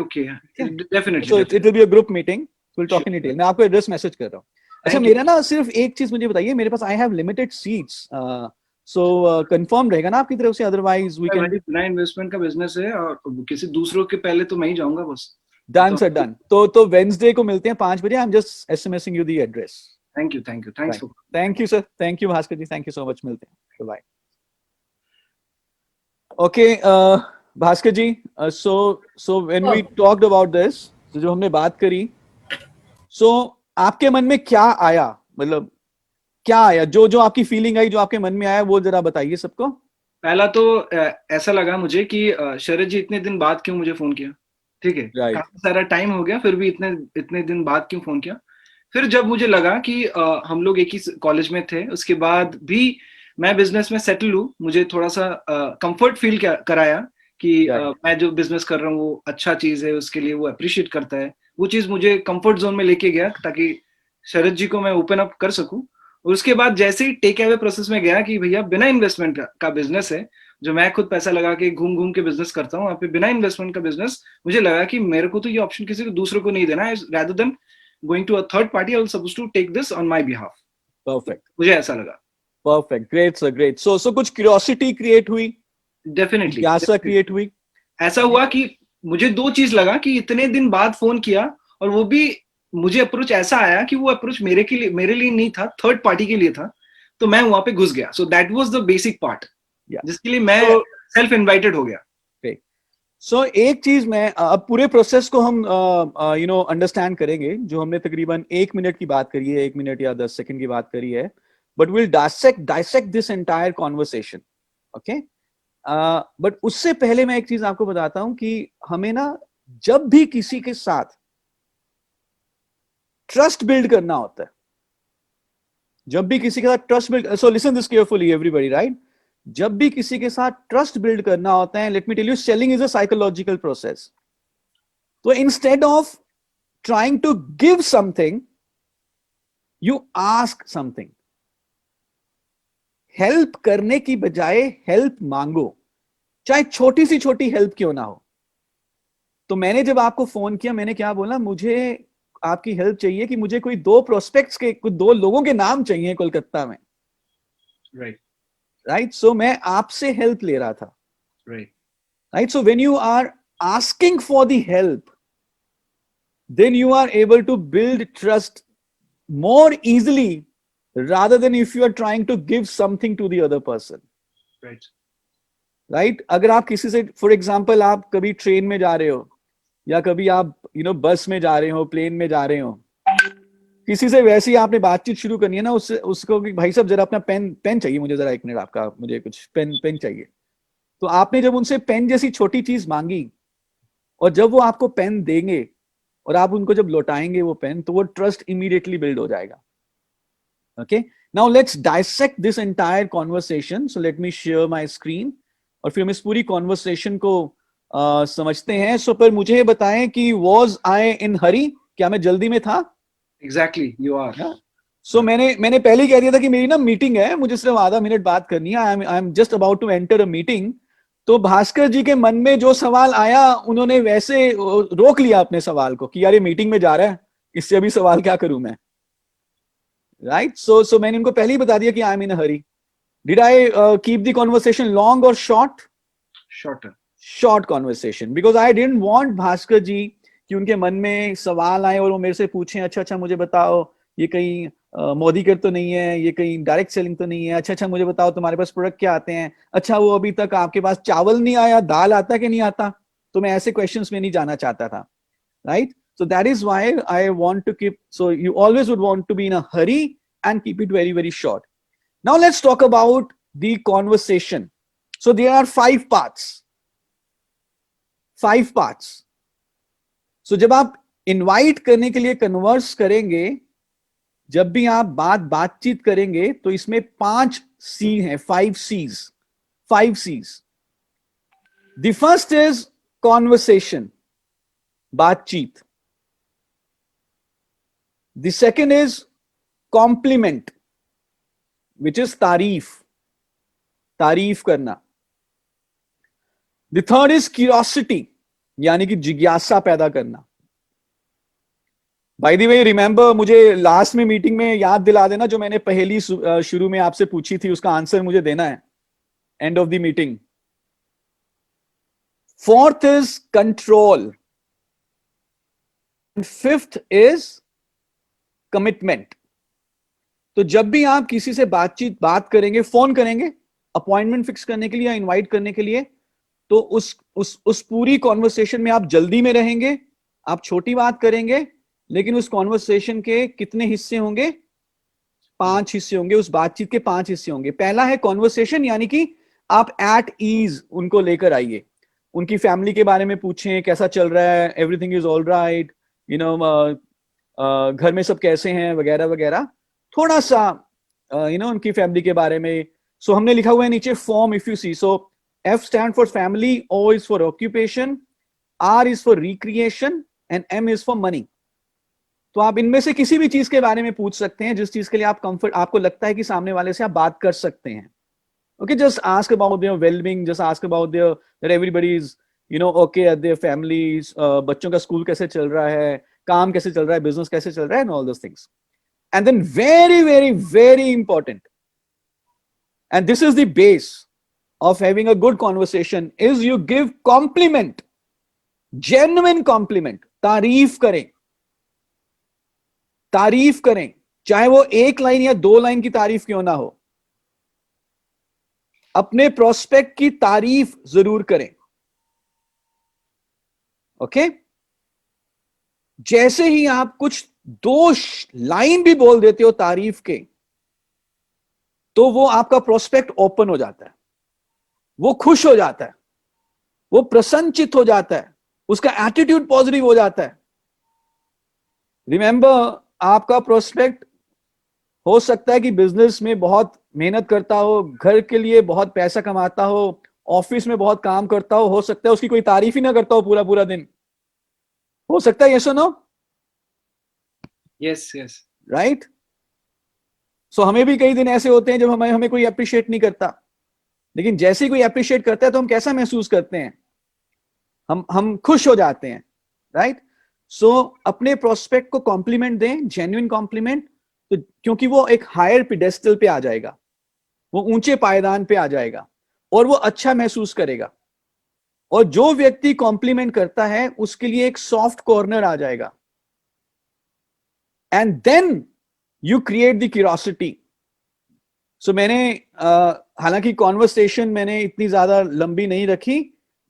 definitely so it will be a group meeting, will talk in Sure. Detail. मैं आपको एड्रेस मैसेज कर रहा हूँ। अच्छा, थैंक यू। मेरा ना सिर्फ एक चीज मुझे बताइए, मेरे पास I have limited seats, so confirm रहेगा ना आपकी तरफ से? Otherwise we can. बिना इन्वेस्टमेंट का बिजनेस है, और किसी दूसरों के पहले तो मैं ही जाऊंगा बस। Done sir, done. तो वेडनेसडे को मिलते हैं 5 बजे। I am just SMSing you the address. Thank you thanks for. Thank you sir, thank you Bhaskar ji, thank you so much. मिलते हैं, bye. Okay Bhaskar ji, so when we talked about this, जो हमने बात करी, सो आपके मन में क्या आया? मतलब क्या आया, जो जो आपकी फीलिंग आई, जो आपके मन में आया, वो जरा बताइए सबको। पहला तो ऐसा लगा मुझे कि शरद जी इतने दिन बाद क्यों मुझे फोन किया? ठीक है, Right. काफी सारा टाइम हो गया, फिर भी इतने दिन बाद क्यों फोन किया? फिर जब मुझे लगा कि हम लोग एक ही कॉलेज में थे, उसके बाद भी मैं बिजनेस में सेटल हूँ, मुझे थोड़ा सा कंफर्ट फील कराया कि मैं जो बिजनेस कर रहा हूँ वो अच्छा चीज है, उसके लिए वो अप्रिशिएट करता है। वो चीज मुझे कंफर्ट जोन में लेके गया, ताकि शरद जी को मैं ओपन अप कर सकूं। और उसके बाद जैसे ही टेक अवे प्रोसेस में गया कि भैया बिना इन्वेस्टमेंट का बिजनेस है, जो मैं खुद पैसा लगा के घूम घूम के बिजनेस करता हूँ, वहाँ पे बिना इन्वेस्टमेंट का बिजनेस, मुझे लगा कि मेरे को तो ये ऑप्शन किसी को दूसरे को नहीं देना है, rather than going to a third party, I was supposed to take this on my behalf. Perfect, मुझे ऐसा लगा। Perfect, great sir, great. So कुछ क्यूरियोसिटी क्रिएट हुई, डेफिनेटली जिज्ञासा क्रिएट हुई। ऐसा हुआ कि मुझे दो चीज लगा कि इतने दिन बाद फोन किया, और वो भी मुझे अप्रोच ऐसा आया कि वो अप्रोच मेरे लिए नहीं था, थर्ड पार्टी के लिए था, तो मैं वहां पे घुस गया। So that was the basic part, जिसके लिए मैं सेल्फ इनवाइटेड हो गया। सो एक चीज मैं, अब पूरे प्रोसेस को हम अंडरस्टैंड करेंगे, जो हमने तकरीबन 1 मिनट की बात करी है, 1 मिनट या 10 सेकंड की बात करी है, but will dissect this entire conversation. Okay, but उससे पहले मैं एक चीज आपको बताता हूं कि हमें ना, जब भी किसी के साथ ट्रस्ट बिल्ड करना होता है, जब भी किसी के साथ trust build, so listen this carefully everybody, right? जब भी किसी के साथ ट्रस्ट बिल्ड करना होता है, let me tell you, selling is a psychological process. तो instead of trying to give something, you ask something. Help करने की बजाय हेल्प मांगो, चाहे छोटी सी छोटी हेल्प क्यों ना हो। तो मैंने जब आपको फोन किया, मैंने क्या बोला, मुझे आपकी हेल्प चाहिए कि मुझे कोई 2 प्रोस्पेक्ट्स के, कुछ 2 लोगों के नाम चाहिए कोलकाता में, राइट राइट। सो मैं आपसे हेल्प ले रहा था, right right. So when you are asking for the help, then you are able to build trust more easily rather than if you are trying to give something to the other person, right right? अगर आप किसी से, for example, आप कभी train में जा रहे हो या कभी आप बस में जा रहे हो, प्लेन में जा रहे हो, किसी से वैसे ही आपने बातचीत शुरू करनी है ना, उससे उसको कि भाई साहब जरा अपना पेन चाहिए मुझे, जरा 1 मिनट आपका, मुझे कुछ पेन चाहिए। तो आपने जब उनसे पेन जैसी छोटी चीज मांगी और जब वो आपको पेन देंगे और आप उनको जब लौटाएंगे वो पेन, तो वो ट्रस्ट इमीडिएटली बिल्ड हो जाएगा। Okay, now let's dissect this entire conversation. So let me share my screen और फिर हम इस पूरी कॉन्वर्सेशन को समझते हैं। सो पर मुझे बताएं कि वाज आई इन हरी, क्या मैं जल्दी में था? Exactly, you are. सो मैंने पहले ही कह दिया था कि मेरी ना मीटिंग है, मुझे सिर्फ आधा मिनट बात करनी है, I am just about to enter a meeting. तो भास्कर जी के मन में जो सवाल आया, उन्होंने वैसे रोक लिया अपने सवाल को कि यार ये मीटिंग में जा रहा है, इससे अभी सवाल क्या करूं मैं, राइट। सो मैंने उनको पहले ही बता दिया कि I am in a hurry. Did I keep the conversation long और short? Shorter. Short conversation, because I didn't want Bhaskar ji कि उनके मन में सवाल आए और वो मेरे से पूछें, अच्छा मुझे बताओ ये कहीं मोदी कर तो नहीं है, ये कहीं डायरेक्ट सेलिंग तो नहीं है, अच्छा मुझे बताओ तुम्हारे पास प्रोडक्ट क्या आते हैं, अच्छा वो अभी तक आपके पास चावल नहीं आया, दाल आता कि नहीं आता। तो मैं ऐसे क्वेश्चंस में नहीं जाना चाहता था, right. So that is why I want to keep, so you always would want to be in a hurry and keep it very, very short. Now let's talk about the conversation. So there are 5 parts. 5 parts. So जब आप invite करने के लिए converse करेंगे, जब भी आप बातचीत करेंगे, तो इसमें 5 C हैं, 5 C's. 5 C's. The first is conversation, बातचीत. The second is compliment, which is तारीफ करना. The third is curiosity, यानी कि जिज्ञासा पैदा करना. By the way, remember, मुझे लास्ट में मीटिंग में याद दिला देना, जो मैंने पहली शुरू में आपसे पूछी थी, उसका आंसर मुझे देना है end of the meeting. Fourth is control, fifth is commitment. तो जब भी आप किसी से बात करेंगे, फोन करेंगे अपॉइंटमेंट फिक्स करने के लिए या इनवाइट करने के लिए, तो उस पूरी कॉन्वर्सेशन में आप जल्दी में रहेंगे, आप छोटी बात करेंगे, लेकिन उस कॉन्वर्सेशन के कितने हिस्से होंगे? 5 हिस्से होंगे. उस बातचीत के 5 हिस्से होंगे. पहला है कॉन्वर्सेशन, यानी कि आप एट ईज उनको लेकर आइए, उनकी फैमिली के बारे में पूछें, कैसा चल रहा है, एवरीथिंग इज ऑल राइट, घर में सब कैसे हैं, वगैरह वगैरह, थोड़ा सा उनकी फैमिली के बारे में. सो हमने लिखा हुआ है नीचे form, if you see. So F stand for family, O is for occupation, R is for recreation and M is for money. तो आप इनमें से किसी भी चीज के बारे में पूछ सकते हैं, जिस चीज के लिए आपको लगता है कि सामने वाले से आप बात कर सकते हैं. Okay, just ask about their well-being, just ask about that everybody is okay at their families, बच्चों का स्कूल कैसे चल रहा है, काम कैसे चल रहा है, बिजनेस कैसे चल रहा है, and all those things. And then very, very, very important, and this is the base of having a good conversation, is you give compliment, genuine compliment. तारीफ करें, चाहे वो 1 लाइन या 2 लाइन की तारीफ क्यों ना हो. अपने प्रोस्पेक्ट की तारीफ जरूर करें. ओके, जैसे ही आप कुछ 2 लाइन भी बोल देते हो तारीफ के, तो वो आपका प्रोस्पेक्ट ओपन हो जाता है, वो खुश हो जाता है, वो प्रसन्नचित हो जाता है, उसका एटीट्यूड पॉजिटिव हो जाता है. रिमेंबर, आपका प्रोस्पेक्ट हो सकता है कि बिजनेस में बहुत मेहनत करता हो, घर के लिए बहुत पैसा कमाता हो, ऑफिस में बहुत काम करता हो सकता है उसकी कोई तारीफ ही ना करता हो पूरा दिन. हो सकता है, यस और नो? Yes, yes. राइट. सो हमें भी कई दिन ऐसे होते हैं जब हमें कोई अप्रिशिएट नहीं करता, लेकिन जैसे ही कोई अप्रिशिएट करता है तो हम कैसा महसूस करते हैं, हम खुश हो जाते हैं, राइट? सो अपने प्रोस्पेक्ट को कॉम्प्लीमेंट दें, जेन्युइन कॉम्प्लीमेंट, तो क्योंकि वो एक हायर पिडेस्टल पे आ जाएगा, वो ऊंचे पायदान पे आ जाएगा और वो अच्छा महसूस करेगा। और जो व्यक्ति कॉम्प्लीमेंट करता है उसके लिए एक सॉफ्ट कॉर्नर आ जाएगा, and then you create the curiosity. So मैंने हालांकि कॉन्वर्सेशन मैंने इतनी ज्यादा लंबी नहीं रखी,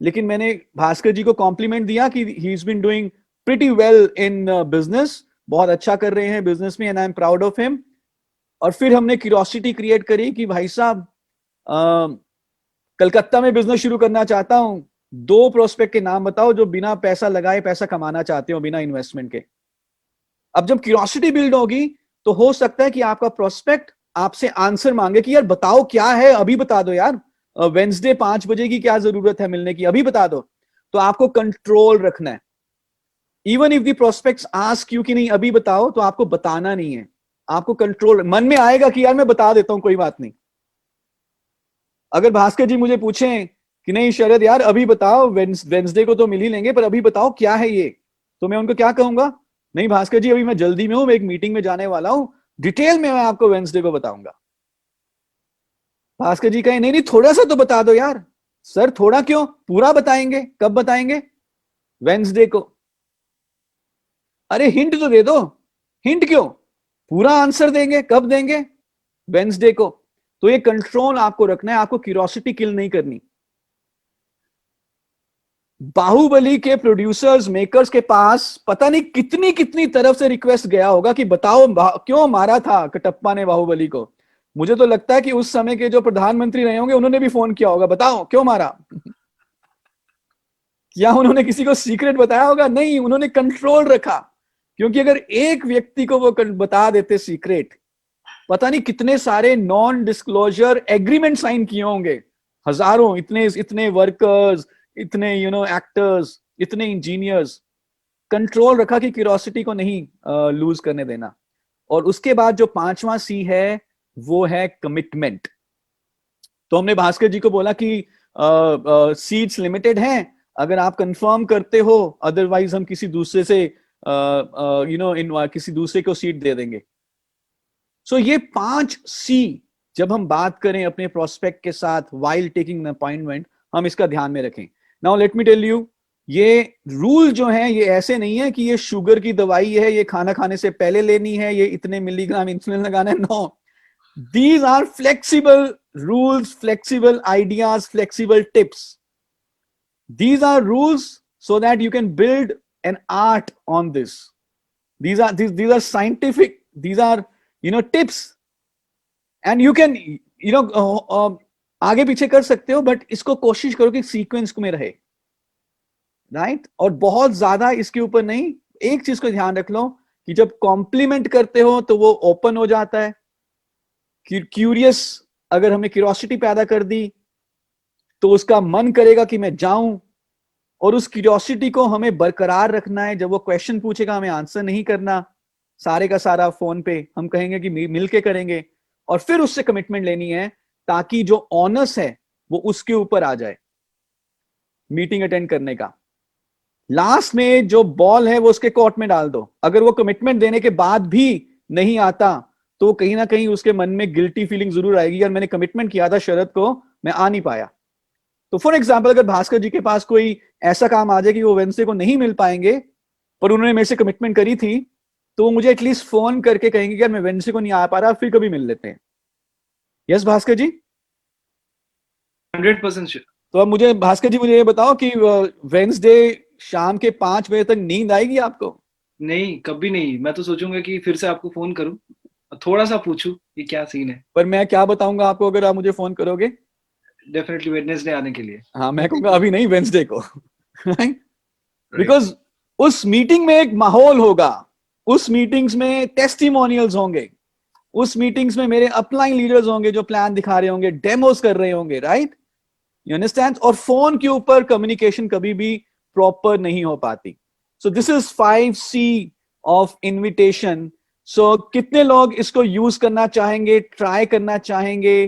लेकिन मैंने भास्कर जी को कॉम्प्लीमेंट दिया कि he is been doing pretty well in business, बहुत अच्छा कर रहे हैं बिजनेस में, and I am proud of him. और फिर हमने क्यूरियोसिटी क्रिएट करी कि भाई साहब कलकत्ता में बिजनेस शुरू करना चाहता हूं, 2 प्रोस्पेक्ट के नाम बताओ जो बिना पैसा लगाए पैसा कमाना चाहते हो, बिना इन्वेस्टमेंट के। अब जब क्यूरियोसिटी बिल्ड होगी तो हो सकता है कि आपका प्रोस्पेक्ट आपसे आंसर मांगे कि यार बताओ क्या है, अभी बता दो यार, वेंसडे 5 बजे की क्या जरूरत है मिलने की, अभी बता दो। तो आपको कंट्रोल रखना है। Even if the prospects ask you कि नहीं अभी बताओ, तो आपको बताना नहीं है, आपको कंट्रोल। मन में आएगा कि यार मैं बता देता हूं, कोई बात नहीं। अगर भास्कर जी मुझे पूछें कि नहीं शरद यार अभी बताओ, वेंसडे को तो मिल ही लेंगे, पर अभी बताओ क्या है ये, तो मैं उनको क्या कहूंगा, नहीं भास्कर जी अभी मैं जल्दी में हूं, मैं एक मीटिंग में जाने वाला हूं, डिटेल में मैं आपको वेंसडे को बताऊंगा। भास्कर जी कहें नहीं नहीं थोड़ा सा तो बता दो यार। सर थोड़ा क्यों, पूरा बताएंगे, कब बताएंगे, वेंसडे को। अरे हिंट तो दे दो, हिंट क्यों, पूरा आंसर देंगे, कब देंगे, वेंसडे को। तो ये कंट्रोल आपको रखना है, आपको क्यूरियोसिटी किल नहीं करनी। बाहुबली के प्रोड्यूसर्स मेकर्स के पास पता नहीं कितनी कितनी तरफ से रिक्वेस्ट गया होगा कि बताओ क्यों मारा था कटप्पा ने बाहुबली को। मुझे तो लगता है कि उस समय के जो प्रधानमंत्री रहे होंगे उन्होंने भी फोन किया होगा, बताओ क्यों मारा। क्या उन्होंने किसी को सीक्रेट बताया होगा, नहीं, उन्होंने कंट्रोल रखा। क्योंकि अगर एक व्यक्ति को वो बता देते सीक्रेट, पता नहीं कितने सारे नॉन डिस्क्लोजर एग्रीमेंट साइन किए होंगे, हजारों, इतने वर्कर्स, इतने एक्टर्स, इतने इंजीनियर्स। कंट्रोल रखा कि क्यूरियोसिटी को नहीं लूज करने देना। और उसके बाद जो 5वां सी है वो है कमिटमेंट। तो हमने भास्कर जी को बोला कि सीट्स लिमिटेड हैं, अगर आप कंफर्म करते हो, अदरवाइज हम किसी दूसरे से किसी दूसरे को सीट दे देंगे। सो ये 5 सी जब हम बात करें अपने प्रोस्पेक्ट के साथ वाइल टेकिंग एन अपॉइंटमेंट, हम इसका ध्यान में रखें। Now let me tell you, ये रूल जो है ये ऐसे नहीं है कि ये शुगर की दवाई है, ये खाना खाने से पहले लेनी है, ये इतने मिलीग्राम इंसुलिन लगाना है। No, these are flexible rules, flexible ideas, flexible tips. These are rules so that you can build an art on this. These are scientific. These are tips, and you can आगे पीछे कर सकते हो, but इसको कोशिश करो कि sequence में रहे, राइट? और बहुत ज्यादा इसके ऊपर नहीं। एक चीज को ध्यान रख लो कि जब कॉम्प्लीमेंट करते हो तो वो ओपन हो जाता है। क्यूरियस, अगर हमने क्यूरियोसिटी पैदा कर दी तो उसका मन करेगा कि मैं जाऊं, और उस क्यूरियोसिटी को हमें बरकरार रखना है। जब वो क्वेश्चन पूछेगा हमें आंसर नहीं करना सारे का सारा फोन पे, हम कहेंगे कि मिलके करेंगे, और फिर उससे कमिटमेंट लेनी है ताकि जो ऑनर्स है वो उसके ऊपर आ जाए मीटिंग अटेंड करने का। लास्ट में जो बॉल है वो उसके कोर्ट में डाल दो। अगर वो कमिटमेंट देने के बाद भी नहीं आता तो कहीं ना कहीं उसके मन में गिल्टी फीलिंग जरूर आएगी, यार मैंने कमिटमेंट किया था शरद को, मैं आ नहीं पाया। तो फॉर एग्जाम्पल अगर भास्कर जी के पास कोई ऐसा काम आ जाए कि वो वेडनेसडे को नहीं मिल पाएंगे, पर उन्होंने मेरे से कमिटमेंट करी थी, तो वो मुझे एटलीस्ट फोन करके कहेंगे कि यार मैं वेडनेसडे को नहीं आ पा रहा, फिर कभी मिल लेते हैं। यस भास्कर जी, 100% श्योर। तो अब मुझे भास्कर जी मुझे ये बताओ कि वेडनेसडे शाम के 5 बजे तक नींद आएगी आपको? नहीं, कभी नहीं। मैं तो सोचूंगा कि फिर से आपको फोन करूं, थोड़ा सा पूछूं ये क्या सीन है। पर मैं क्या बताऊंगा आपको अगर आप मुझे फोन करोगे? डेफिनेटली वेडनेसडे आने के लिए। हाँ, मैं कहूंगा अभी नहीं, वेडनेसडे को। बिकॉज उस मीटिंग में एक माहौल होगा, उस मीटिंग्स में टेस्टिमोनियल्स होंगे, उस मीटिंग्स में मेरे अपलाइन लीडर्स होंगे जो प्लान दिखा रहे होंगे, डेमोस कर रहे होंगे, राइट? You understand? और फोन के ऊपर कम्युनिकेशन कभी भी प्रॉपर नहीं हो पाती। So this is 5C of invitation so कितने लोग इसको यूज करना चाहेंगे, ट्राई करना चाहेंगे,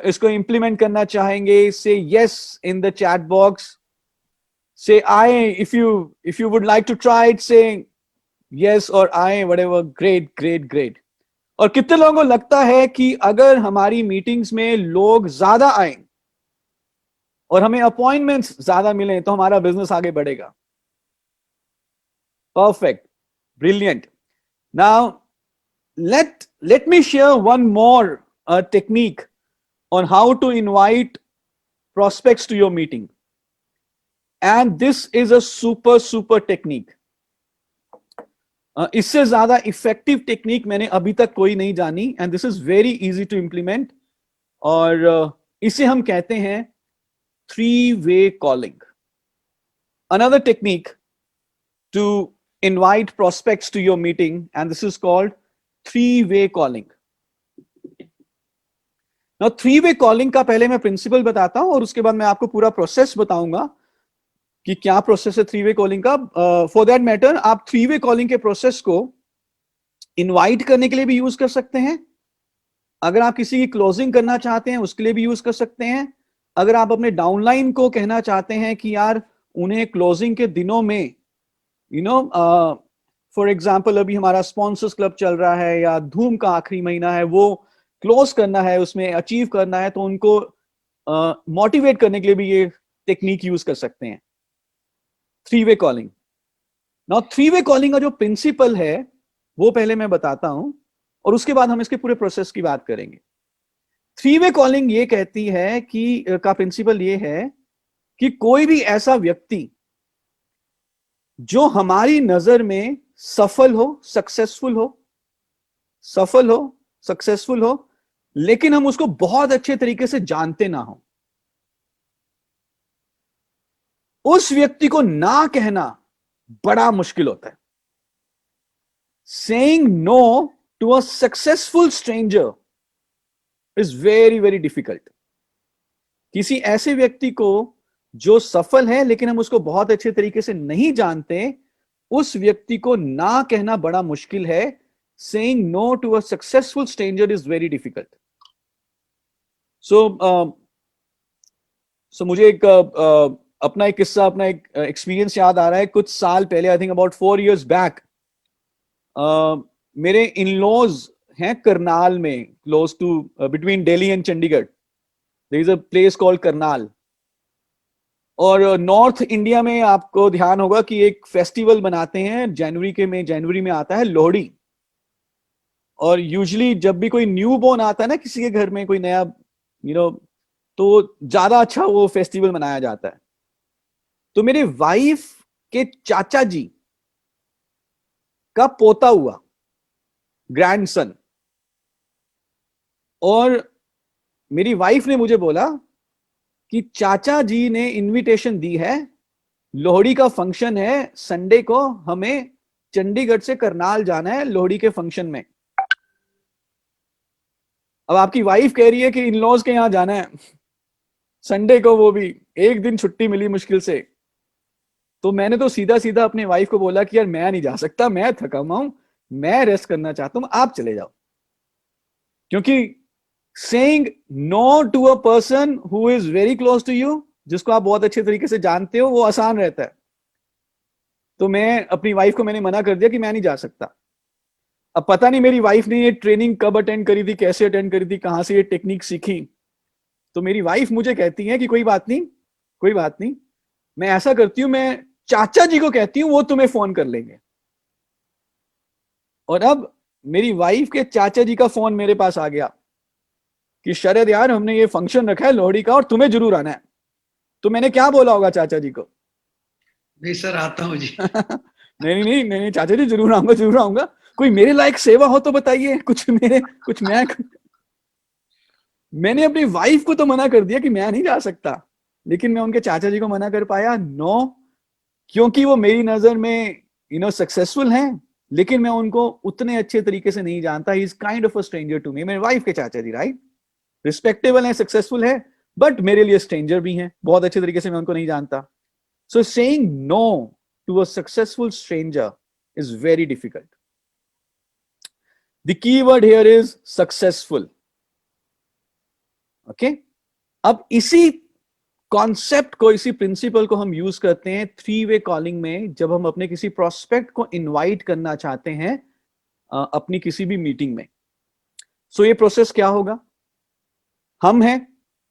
इसको इंप्लीमेंट करना चाहेंगे? से yes in the chat box. Say I if you would like to try it. Say yes or I, whatever. Great, great, great. और कितने लोगों को लगता है कि अगर हमारी मीटिंग्स में लोग ज्यादा आए और हमें अपॉइंटमेंट्स ज्यादा मिले तो हमारा बिजनेस आगे बढ़ेगा? Perfect. Brilliant. Now let me share one more technique on how to invite prospects to your meeting. And this is a super technique. इससे ज्यादा इफेक्टिव टेक्निक मैंने अभी तक कोई नहीं जानी, and this is very easy to implement. और इसे हम कहते हैं 3-way calling. Another technique to invite prospects to your meeting, and this is called 3-way calling. Now 3-way calling का पहले मैं प्रिंसिपल बताता हूं और उसके बाद मैं आपको पूरा प्रोसेस बताऊंगा कि क्या प्रोसेस है 3-वे कॉलिंग का. फॉर दैट मैटर आप 3-वे कॉलिंग के प्रोसेस को इनवाइट करने के लिए भी यूज कर सकते हैं. अगर आप किसी की क्लोजिंग करना चाहते हैं उसके लिए भी यूज कर सकते हैं. अगर आप अपने डाउनलाइन को कहना चाहते हैं कि यार उन्हें क्लोजिंग के दिनों में फॉर एग्जाम्पल अभी हमारा स्पॉन्सर्स क्लब चल रहा है या धूम का आखिरी महीना है, वो क्लोज करना है, उसमें अचीव करना है, तो उनको मोटिवेट करने के लिए भी ये टेक्निक यूज कर सकते हैं 3-वे कॉलिंग. नाउ 3-वे कॉलिंग का जो प्रिंसिपल है वो पहले मैं बताता हूं और उसके बाद हम इसके पूरे प्रोसेस की बात करेंगे. 3-वे कॉलिंग ये कहती है कि का प्रिंसिपल ये है कि कोई भी ऐसा व्यक्ति जो हमारी नजर में सफल हो, सक्सेसफुल हो, लेकिन हम उसको बहुत अच्छे तरीके से जानते ना हो, उस व्यक्ति को ना कहना बड़ा मुश्किल होता है. Saying no to a successful stranger is very difficult. किसी ऐसे व्यक्ति को जो सफल है लेकिन हम उसको बहुत अच्छे तरीके से नहीं जानते, उस व्यक्ति को ना कहना बड़ा मुश्किल है. Saying no to a successful stranger is very difficult. So मुझे एक अपना एक किस्सा, अपना एक एक्सपीरियंस याद आ रहा है. कुछ साल पहले, I think about 4 years back, मेरे इन-लॉज हैं करनाल में, close to between Delhi and Chandigarh. There is a place called Karnal. और नॉर्थ इंडिया में आपको ध्यान होगा कि एक फेस्टिवल बनाते हैं जनवरी में आता है लोहड़ी. और यूजुअली जब भी कोई न्यू बोर्न आता है ना किसी के घर में, कोई नया तो ज्यादा अच्छा वो फेस्टिवल मनाया जाता है. तो मेरे वाइफ के चाचा जी का पोता हुआ, ग्रैंडसन, और मेरी वाइफ ने मुझे बोला कि चाचा जी ने इनविटेशन दी है, लोहड़ी का फंक्शन है संडे को, हमें चंडीगढ़ से करनाल जाना है लोहड़ी के फंक्शन में. अब आपकी वाइफ कह रही है कि इन-लॉज के यहां जाना है संडे को, वो भी एक दिन छुट्टी मिली मुश्किल से. तो मैंने तो सीधा अपने वाइफ को बोला कि यार मैं नहीं जा सकता, मैं थका हुआ हूं, मैं रेस्ट करना चाहता हूं, आप चले जाओ. क्योंकि saying no to a person who is very close to you, जिसको आप बहुत अच्छे तरीके से जानते हो, वो आसान रहता है. तो मैं अपनी वाइफ को मैंने मना कर दिया कि मैं नहीं जा सकता. अब पता नहीं मेरी वाइफ ने ये ट्रेनिंग कब अटेंड करी थी, कैसे अटेंड करी थी, कहां से ये टेक्निक सीखी. तो मेरी वाइफ मुझे कहती है कि कोई बात नहीं, मैं ऐसा करती हूं, मैं चाचा जी को कहती हूं, वो तुम्हें फोन कर लेंगे. और अब मेरी वाइफ के चाचा जी का फोन मेरे पास आ गया कि शरद यार, हमने ये फंक्शन रखा है लोहड़ी का और तुम्हें जरूर आना है. तो मैंने क्या बोला होगा चाचा जी को? नहीं सर, आता हूं जी. नहीं चाचा जी, जरूर आऊंगा. कोई मेरे लायक सेवा हो तो बताइए, मैंने अपनी वाइफ को तो मना कर दिया कि मैं नहीं जा सकता, लेकिन मैं उनके चाचा जी को मना कर पाया नो, क्योंकि वो मेरी नजर में सक्सेसफुल हैं, लेकिन मैं उनको उतने अच्छे तरीके से नहीं जानता. He is kind of a stranger to me. मेरे वाइफ के चाचा जी, राइट, रिस्पेक्टेबल है, सक्सेसफुल है, बट मेरे लिए स्ट्रेंजर भी हैं, बहुत अच्छे तरीके से मैं उनको नहीं जानता. So saying no to a successful stranger is very difficult. The keyword here is successful. Okay, अब इसी कॉन्सेप्ट को, इसी प्रिंसिपल को हम यूज करते हैं 3-वे कॉलिंग में, जब हम अपने किसी प्रोस्पेक्ट को इनवाइट करना चाहते हैं अपनी किसी भी मीटिंग में. सो ये प्रोसेस क्या होगा? हम हैं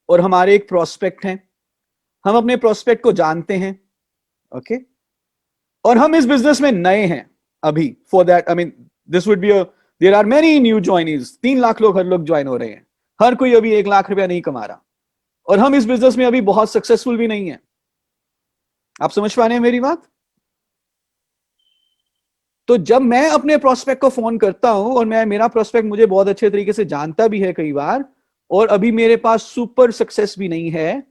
और हमारे एक प्रोस्पेक्ट हैं. हम अपने प्रोस्पेक्ट को जानते हैं. ओके, और हम इस बिजनेस में नए हैं अभी. For that, I mean, this would be there are many new joinees. 3 lakh लोग हर लोग ज्वाइन हो रहे हैं. हर कोई अभी 1 लाख रुपया नहीं कमा रहा, और हम इस बिजनेस में अभी बहुत सक्सेसफुल भी नहीं है. आप समझ पा रहे हैं मेरी बात? तो जब मैं अपने प्रोस्पेक्ट को फोन करता हूं, और मेरा प्रोस्पेक्ट मुझे बहुत अच्छे तरीके से जानता भी है कई बार, और अभी मेरे पास सुपर सक्सेस भी नहीं है,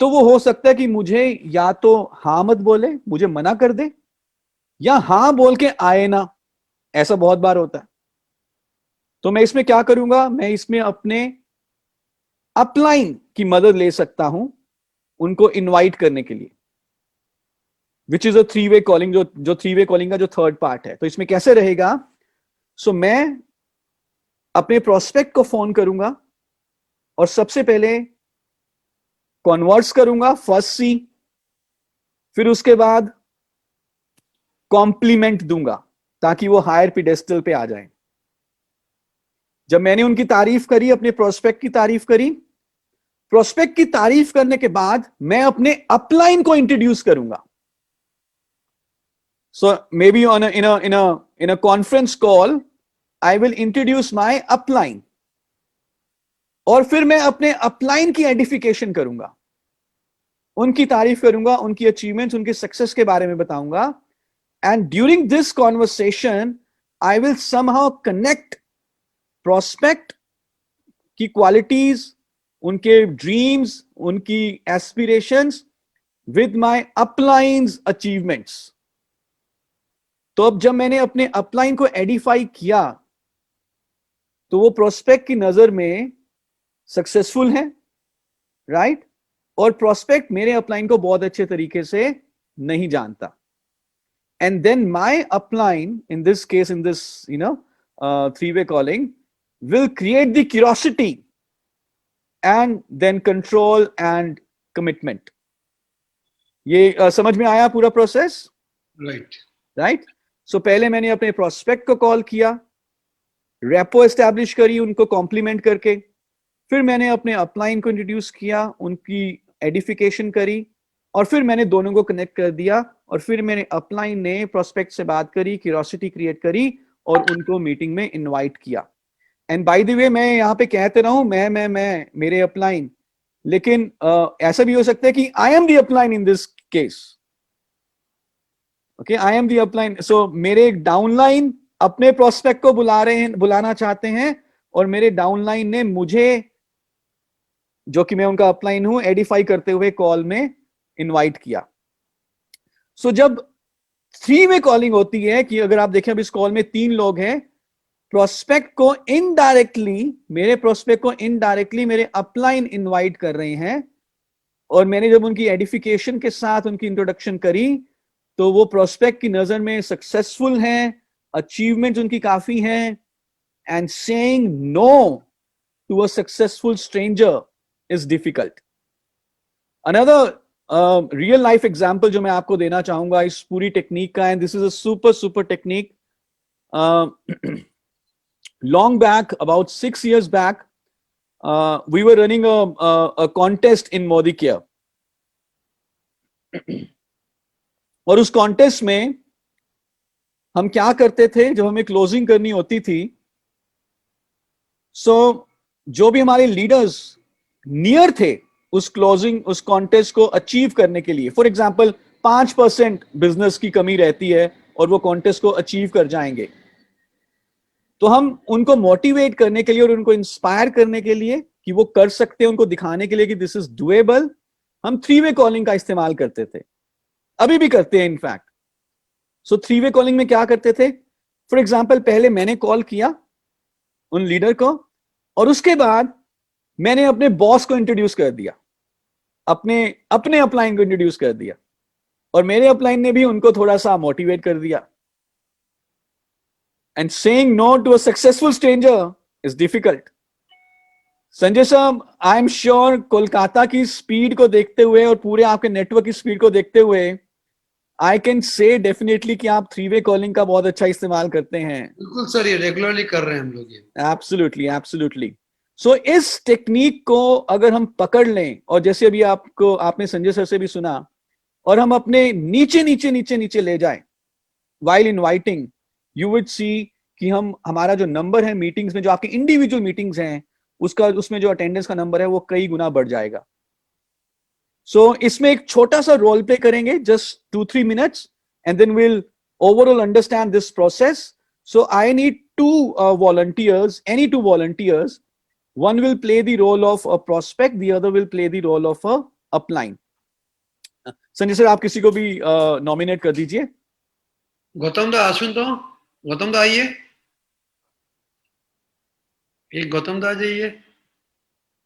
तो वो हो सकता है कि मुझे या तो हां मत बोले, मुझे मना कर दे, या हां बोल के आए ना. ऐसा बहुत बार होता है. तो मैं इसमें क्या करूंगा? मैं इसमें अपने अपलाइन की मदद ले सकता हूं उनको इनवाइट करने के लिए, विच इज अ 3-वे कॉलिंग, जो 3-वे कॉलिंग का जो थर्ड पार्ट है. तो इसमें कैसे रहेगा? सो मैं अपने प्रोस्पेक्ट को फोन करूंगा, और सबसे पहले कॉन्वर्स करूंगा, फर्स्ट सी. फिर उसके बाद कॉम्प्लीमेंट दूंगा ताकि वो हायर पिडेस्टल पे आ जाए. जब मैंने उनकी तारीफ करी, अपने प्रोस्पेक्ट की तारीफ करी, प्रोस्पेक्ट की तारीफ करने के बाद मैं अपने अपलाइन को इंट्रोड्यूस करूंगा. So may be in a conference call I will introduce my upline, और फिर मैं अपने अपलाइन की एडिफिकेशन करूंगा, उनकी तारीफ करूंगा, उनकी अचीवमेंट्स, उनके सक्सेस के बारे में बताऊंगा. And during this conversation I will somehow connect prospect की क्वालिटीज, उनके ड्रीम्स, उनकी एस्पिरेशंस विद माय अपलाइंस अचीवमेंट्स. तो अब जब मैंने अपने अपलाइन को एडिफाई किया, तो वो प्रोस्पेक्ट की नजर में सक्सेसफुल है, राइट? और प्रोस्पेक्ट मेरे अपलाइन को बहुत अच्छे तरीके से नहीं जानता. And then my upline, in this case, in this 3-वे calling, will create the curiosity and then control and commitment. ये समझ में आया पूरा प्रोसेस? राइट. सो पहले मैंने अपने प्रोस्पेक्ट को कॉल किया, रेपो एस्टैब्लिश करी उनको कॉम्प्लीमेंट करके. फिर मैंने अपने अपलाइन को इंट्रोड्यूस किया, उनकी एडिफिकेशन करी, और फिर मैंने दोनों को कनेक्ट कर दिया. और फिर मैंने अपलाइन ने प्रोस्पेक्ट से बात करी, क्यूरियोसिटी क्रिएट करी, और उनको मीटिंग में इनवाइट किया. एंड बाय द वे, मैं यहां पे कहते रहा हूं मैं मेरे अपलाइन, लेकिन ऐसा भी हो सकता है कि I am the upline in this case. Okay, I am the upline. So मेरे एक डाउनलाइन अपने प्रोस्पेक्ट को बुलाना चाहते हैं, और मेरे डाउनलाइन ने मुझे, जो कि मैं उनका अपलाइन हूं, एडिफाई करते हुए कॉल में इनवाइट किया. सो जब 3-वे कॉलिंग होती है, कि अगर आप देखें अब इस कॉल में 3 लोग हैं, प्रोस्पेक्ट को इनडायरेक्टली, मेरे प्रोस्पेक्ट को इनडायरेक्टली मेरे अपलाइन इनवाइट कर रहे हैं, और मैंने जब उनकी एडिफिकेशन के साथ उनकी इंट्रोडक्शन करी, तो वो प्रोस्पेक्ट की नजर में सक्सेसफुल हैं, अचीवमेंट उनकी काफी हैं, and saying no to a successful stranger is difficult. Another real life example जो मैं आपको देना चाहूंगा इस पूरी टेक्निक का, and this is a super technique. Long back, about 6 years back, we were running a contest in Modicare. और उस कॉन्टेस्ट में हम क्या करते थे, जब हमें क्लोजिंग करनी होती थी, जो भी हमारे लीडर्स नियर थे उस कॉन्टेस्ट को अचीव करने के लिए, फॉर एग्जांपल 5% बिजनेस की कमी रहती है और वो कॉन्टेस्ट को अचीव कर जाएंगे, तो हम उनको मोटिवेट करने के लिए और उनको इंस्पायर करने के लिए कि वो कर सकते हैं, उनको दिखाने के लिए कि दिस इज डुएबल, हम 3-वे कॉलिंग का इस्तेमाल करते थे, अभी भी करते हैं इनफैक्ट. सो 3-वे कॉलिंग में क्या करते थे? फॉर एग्जांपल, पहले मैंने कॉल किया उन लीडर को, और उसके बाद मैंने अपने बॉस को इंट्रोड्यूस कर दिया, अपने अपलाइन को इंट्रोड्यूस कर दिया, और मेरे अपलाइन ने भी उनको थोड़ा सा मोटिवेट कर दिया. and saying no to a successful stranger is difficult. Sanjay साहब, आई एम श्योर कोलकाता की स्पीड को देखते हुए और पूरे आपके नेटवर्क की स्पीड को देखते हुए आई कैन से डेफिनेटली कि आप 3-वे कॉलिंग का बहुत अच्छा इस्तेमाल करते हैं. बिल्कुल सर, ये रेगुलरली कर रहे हैं हम लोग ये. Absolutely, absolutely. सो इस टेक्निक को अगर हम पकड़ लें, और जैसे अभी आपने संजय सर से भी सुना, और हम अपने नीचे नीचे नीचे नीचे ले जाएं while inviting, you would see कि हमारा जो नंबर है मीटिंग्स में, जो आपकी इंडिविजुअल मीटिंग्स हैं, उसमें जो अटेंडेंस का नंबर है वो कई गुना बढ़ जाएगा. सो इसमें एक छोटा सा रोल प्ले करेंगे, just 2-3 minutes, and then we'll overall understand this process. So I need two volunteers, any two volunteers. One will play the role of a prospect, the other will play the role of a upline. Sanjay sir, आप किसी को भी nominate कर दीजिए. गौतम दा, अश्विन तो गौतम दा आइए, एक गौतम दा जाइए,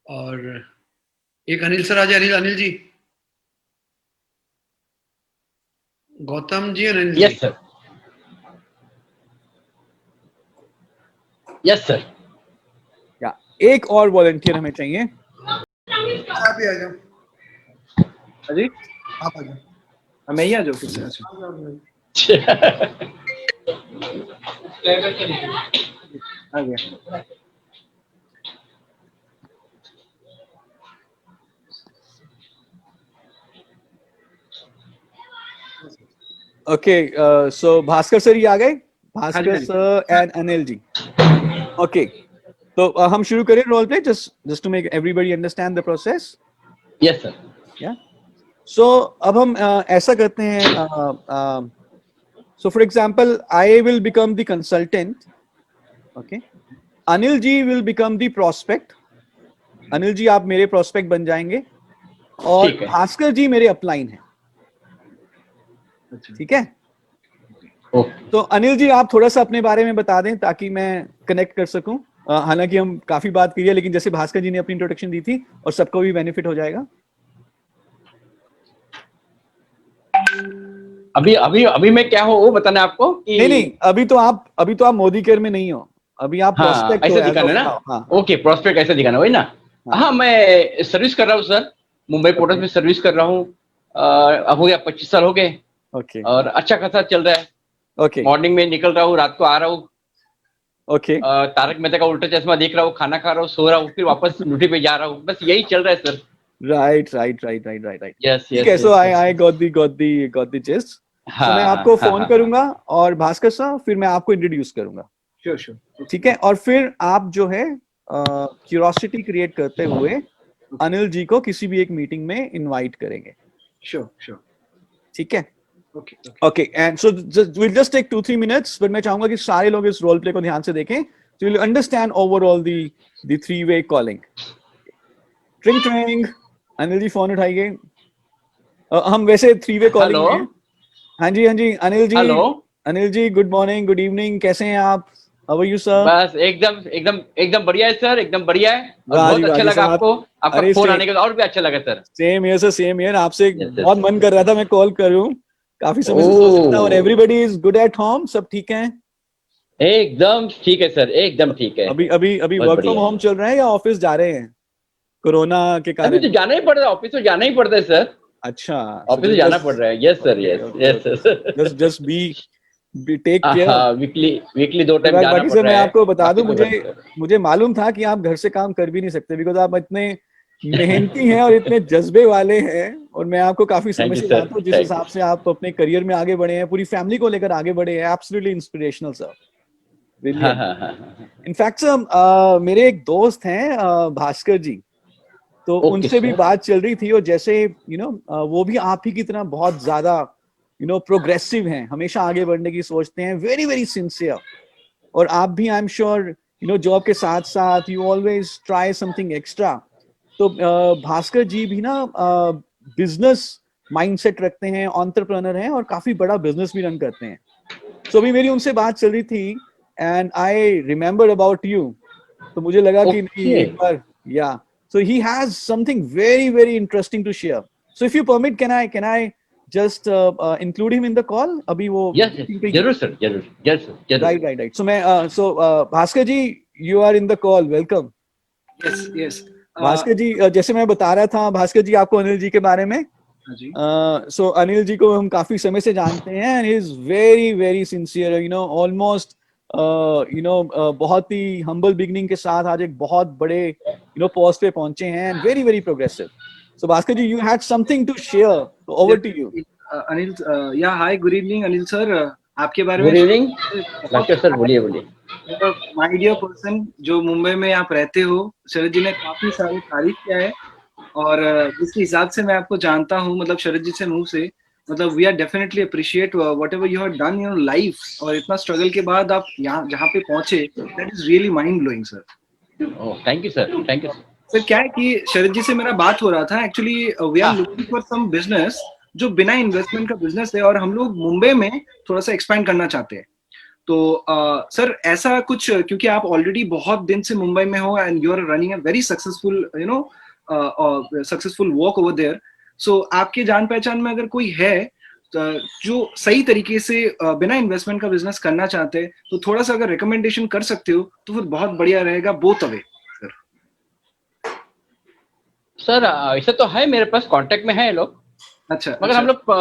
और एक अनिल सर आ जाए. Anil ji, Gautam ji, Anil ji. Yes sir, yes sir. या एक और वॉलंटियर हमें चाहिए. आप ही आ जाओ. अजी, आप आ जाओ. मैं ही आ जाऊँ फिर से. आ गया. ओके, सो भास्कर सर ही आ गए. Bhaskar sir and Anil ji. Okay, तो हम शुरू करें role play, just to make everybody understand the process. Yes sir. Yeah so अब हम ऐसा करते हैं. So for example, I will become the consultant. Okay. Anil ji will become the prospect. Anil ji, आप मेरे prospect बन जाएंगे, और भास्कर जी मेरे upline हैं. ठीक है. तो अनिल जी, आप थोड़ा सा अपने बारे में बता दें ताकि मैं कनेक्ट कर सकूं. हालांकि हम काफी बात की है, लेकिन जैसे भास्कर जी ने अपनी इंट्रोडक्शन दी थी, और सबको भी बेनिफिट हो जाएगा. अभी मैं क्या हूँ वो बताना आपको कि नहीं, अभी तो आप मोदी केयर में नहीं हो, अभी आप प्रोस्पेक्ट ऐसे दिखाना ना. हाँ. ओके, प्रोस्पेक्ट ऐसे दिखाना, वही ना. हाँ, मैं सर्विस कर रहा हूँ सर, मुंबई पोर्ट्स में सर्विस कर रहा हूँ. अब हो गया 25 साल हो गए. ओके. और अच्छा खासा चल रहा है. ओके. मॉर्निंग में निकल रहा हूँ, रात को आ रहा हूँ. ओके. तारक मेहता का उल्टा चश्मा देख रहा हूँ, खाना खा रहा हूँ, सो रहा हूँ, फिर वापस ड्यूटी पे जा रहा हूँ. बस यही चल रहा है सर. राइट. यस. ठीक है. सो आई गॉट द जिस्ट. तो मैं आपको फोन करूंगा, और भास्कर साहब फिर मैं आपको इंट्रोड्यूस करूंगा. श्योर. ठीक है. और फिर आप जो है क्यूरियोसिटी क्रिएट करते हुए अनिल जी को किसी भी एक मीटिंग में इनवाइट करेंगे. श्योर. ठीक है. Okay. And so will just take 2-3 minutes, but मैं चाहूंगा कि सारे लोग इस रोल प्ले को ध्यान से देखें, so you'll understand overall the 3-way calling. ट्रिंग. अनिल जी फोन उठाइए. हम वैसे 3-way कॉलिंग में. हाँ जी, Anil ji. Hello Anil ji, good morning, good evening, कैसे हैं आप? How are you sir? बस एकदम बढ़िया है सर, एकदम बढ़िया है. बहुत अच्छा लगा आपको, आपका फोन आने के बाद और भी अच्छा लगा sir. Same here sir, same here. आपसे बहुत मन कर रहा था मैं कॉल करूं, काफी समय से सोच रहा था. और everybody is good at home, सब ठीक है? एकदम ठीक है सर, एकदम ठीक है. अभी वर्क फ्रॉम होम चल रहा है या ऑफिस जा रहे हैं कोरोना के कारण? अभी तो जाना ही पड़ रहा है, ऑफिस तो जाना ही पड़ता है सर. अच्छा, ऑफिस जाना पड़ रहा है. Yes sir, yes sir. Just be take care. Weekly 2 time जाना पड़ रहा है. सर मैं आपको बता दूं, मुझे मालूम था कि आप घर से काम कर भी नहीं सकते, बिकॉज आप इतने मेहनती हैं और इतने जज्बे वाले हैं, और मैं आपको काफी समय से जानता हूँ. जिस हिसाब से आप अपने करियर में आगे बढ़े हैं, पूरी फैमिली को लेकर आगे बढ़े हैं, absolutely inspirational sir. In fact sir, मेरे एक दोस्त हैं भास्कर जी, तो उनसे भी बात चल रही थी, और जैसे वो भी आप ही की तरह बहुत ज्यादा प्रोग्रेसिव हैं, हमेशा आगे बढ़ने की सोचते हैं, वेरी वेरी सिंसियर. और आप भी, आई एम श्योर, जॉब के साथ साथ you always try something extra. तो भास्कर जी भी ना बिजनेस माइंडसेट रखते हैं, एंटरप्रेन्योर हैं, और काफी बड़ा बिजनेस भी रन करते हैं. तो अभी मेरी उनसे बात चल रही थी, and I remember about you. तो मुझे लगा कि नहीं, एक बार. या So he has something very very interesting to share. So if you permit, can I just include him in the call? अभी वो यस जरूर सर, जरूर जरूर। Right. So Bhaskar ji, you are in the call. Welcome. yes Bhaskar जी, जैसे मैं बता रहा था भास्कर जी आपको अनिल जी के बारे में। हाँ जी। सो अनिल जी को हम काफी समय से जानते हैं and he is very very sincere, you know, almost बहुत ही humble beginning के साथ आज एक बहुत बड़े पोस्ट पे पहुंचे हैं and very very progressive. So Bhaskar ji, you had something to share. So over to you. Anil, या हाय, गुड इवनिंग अनिल सर। आपके बारे में गुड इवनिंग डॉक्टर सर, बोलिए बोलिए। माय डियर पर्सन, जो मुंबई में आप रहते हो, शरद जी ने काफी सारी तारीफ किया है और जिस हिसाब से मैं आपको जानता हूँ, मतलब शरद जी से मुंह से, मतलब we are definitely appreciate whatever you have done in your life, और इतना स्ट्रगल के बाद आप यहाँ जहाँ पे पहुंचे, that is really mind blowing sir. Oh thank you sir, thank you sir. Sir क्या है कि शरद जी से मेरा बात हो रहा था, actually we are looking for some business जो बिना इन्वेस्टमेंट का बिजनेस है, और हम लोग मुंबई में थोड़ा सा एक्सपैंड करना चाहते हैं। तो सर ऐसा कुछ, क्योंकि आप ऑलरेडी बहुत दिन से मुंबई में हो and you are running a very successful successful work over there, so आपके जान पहचान में अगर कोई है जो सही तरीके से बिना इन्वेस्टमेंट का बिजनेस करना चाहते हैं, तो थोड़ा सा अगर रिकमेंडेशन कर सकते हो तो फिर बहुत बढ़िया रहेगा, बोथ अवे। सर ऐसा तो है, मेरे पास कांटेक्ट में है लोग। अच्छा, मगर अच्छा। हम लोग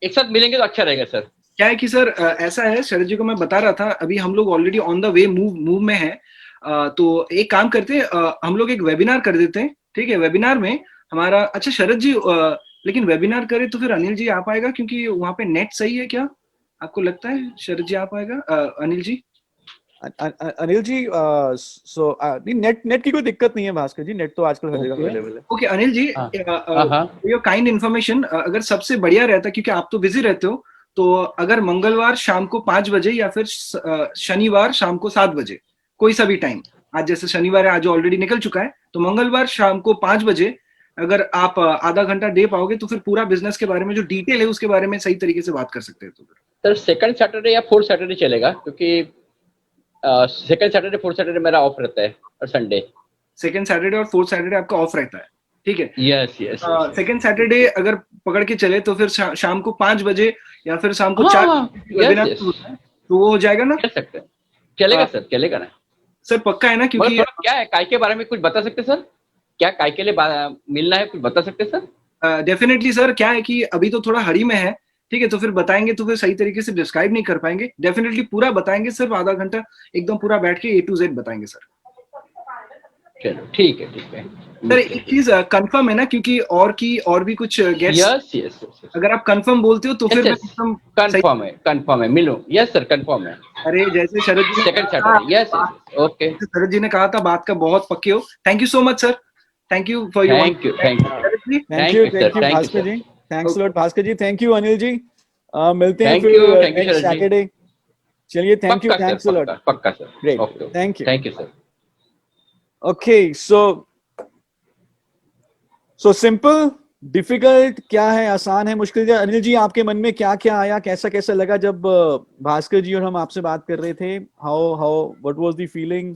एक साथ मिलेंगे तो अच्छा रहेगा सर। क्या है कि सर ऐसा है, शरद जी को मैं बता रहा था, अभी हम लोग already on the way move में है। तो एक काम करते हैं, हम लोग एक वेबिनार कर देते हैं, ठीक है? वेबिनार में हमारा, अच्छा शरद जी, लेकिन वेबिनार करे तो फिर अनिल जी आ पाएगा, क्योंकि वहाँ पे नेट सही है क्या? आपको लगता है शरद जी आ पाएगा? अनिल जी, अनिल जी, सो नेट की कोई दिक्कत नहीं है भास्कर जी, नेट तो आजकल हर जगह अवेलेबल है। Okay Anil ji, your kind information, अगर सबसे बढ़िया रहता, क्योंकि आप तो बिजी रहते हो, तो अगर मंगलवार शाम को 5 बजे या फिर शनिवार शाम को 7 बजे, कोई सा भी टाइम, आज जैसे शनिवार है, आज ऑलरेडी निकल चुका है, तो मंगलवार शाम को 5 बजे अगर आप आधा घंटा दे पाओगे, तो फिर पूरा बिजनेस के बारे में जो डिटेल है उसके बारे में सही तरीके से बात कर सकते हैं। तो सर सेकंड सैटरडे या फोर्थ सैटरडे चलेगा, क्योंकि सेकंड सैटरडे फोर्थ सैटरडे मेरा ऑफ रहता है, और संडे। सेकंड सैटरडे और फोर्थ सैटरडे आपका ऑफ रहता है, ठीक है? Yes yes. सेकंड सैटरडे अगर पकड़ के चले तो फिर शाम को 5 बजे या फिर शाम को 4 वेबिनार तो वो हो जाएगा ना? चल सकते हैं, चलेगा सर, चलेगा ना सर, पक्का है ना? क्योंकि क्या है काय के बारे में कुछ बता सकते सर? क्या काय के लिए मिलना है, कुछ बता सकते सर? डेफिनेटली सर, क्या है कि अभी तो थोड़ा हड़ी में है, ठीक है? तो फिर बताएंगे तो फिर सही तरीके से डिस्क्राइब नहीं कर पाएंगे, डेफिनेटली पूरा बताएंगे, सिर्फ आधा घंटा एकदम पूरा बैठ के A to Z बताएंगे सर। चलो ठीक है, ठीक है सर। एक चीज कंफर्म है ना, क्योंकि और भी कुछ गेस्ट, यस यस, अगर आप कंफर्म बोलते हो तो फिर मैं एकदम कंफर्म है, मिलो। यस सर, कंफर्म है। अरे जैसे शरद जी ने second Saturday, yes okay. Sharad ji ने कहा था, बात का बहुत पक्के हो। Thank you so much sir, thank you for your, thank you Bhaskar ji, thanks lot Bhaskar ji, thank you Anil ji, मिलते हैं Thank फिर you, thank you, next Sharad ji. Saturday. चलिए, थैंक यू, थैंक्स लॉट। पक्का sir, great, okay, thank you, thank you sir. Okay, so simple, difficult क्या है, आसान है, मुश्किल है? अनिल जी, आपके मन में क्या क्या आया, कैसा कैसा लगा जब भास्कर जी और हम आपसे बात कर रहे थे? How what was the feeling,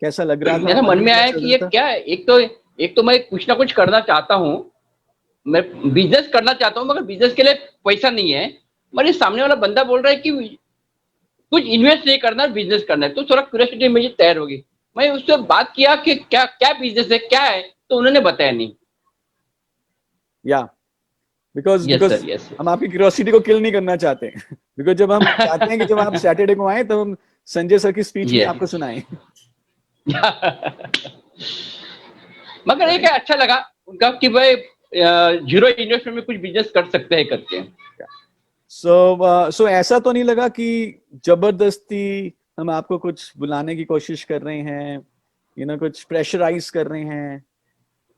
कैसा लग रहा था? मेरे मन में आया कि ये क्या है, एक तो मैं कुछ ना कुछ करना चाहता हूँ, मैं बिजनेस करना चाहता हूँ, मगर बिजनेस के लिए पैसा नहीं है। मगर सामने वाला बंदा बोल रहा है कि कुछ इन्वेस्ट नहीं करना, बिजनेस करना है, तो थोड़ा क्यूरियोसिटी मुझे तैयार होगी। मैं उससे बात किया कि क्या क्या बिजनेस है, क्या है, तो उन्होंने बताया नहीं। या बिकॉज हम आपकी क्यूरियोसिटी को किल नहीं करना चाहते, बिकॉज जब हम चाहते हैं कि जब आप सैटरडे को आए तो हम संजय सर की स्पीच में आपको सुनाएं। मगर एक अच्छा लगा उनका कि भाई जीरो इन्वेस्टमेंट में कुछ बिजनेस कर सकते हैं करके। सो ऐसा तो नहीं लगा कि जबरदस्ती हम आपको कुछ बुलाने की कोशिश कर रहे हैं, कुछ प्रेशराइज कर रहे हैं?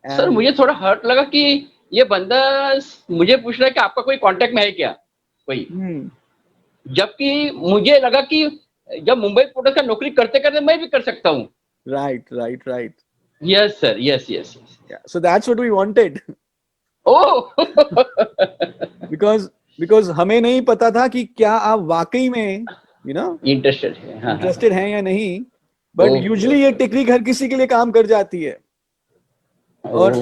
सर मुझे थोड़ा हर्ट लगा कि ये बंदा मुझे पूछ रहा है कि आपका कोई कांटेक्ट में है क्या कोई, जबकि मुझे लगा कि जब मुंबई पोर्ट्स का नौकरी करते करते मैं भी कर सकता हूँ। Right. Yes sir, yes. So that's what we wanted. Oh because हमें नहीं पता था कि क्या आप वाकई में इंटरेस्टेड हैं या नहीं, बट यूजुअली ये टेक्निक हर किसी के लिए काम कर जाती है। और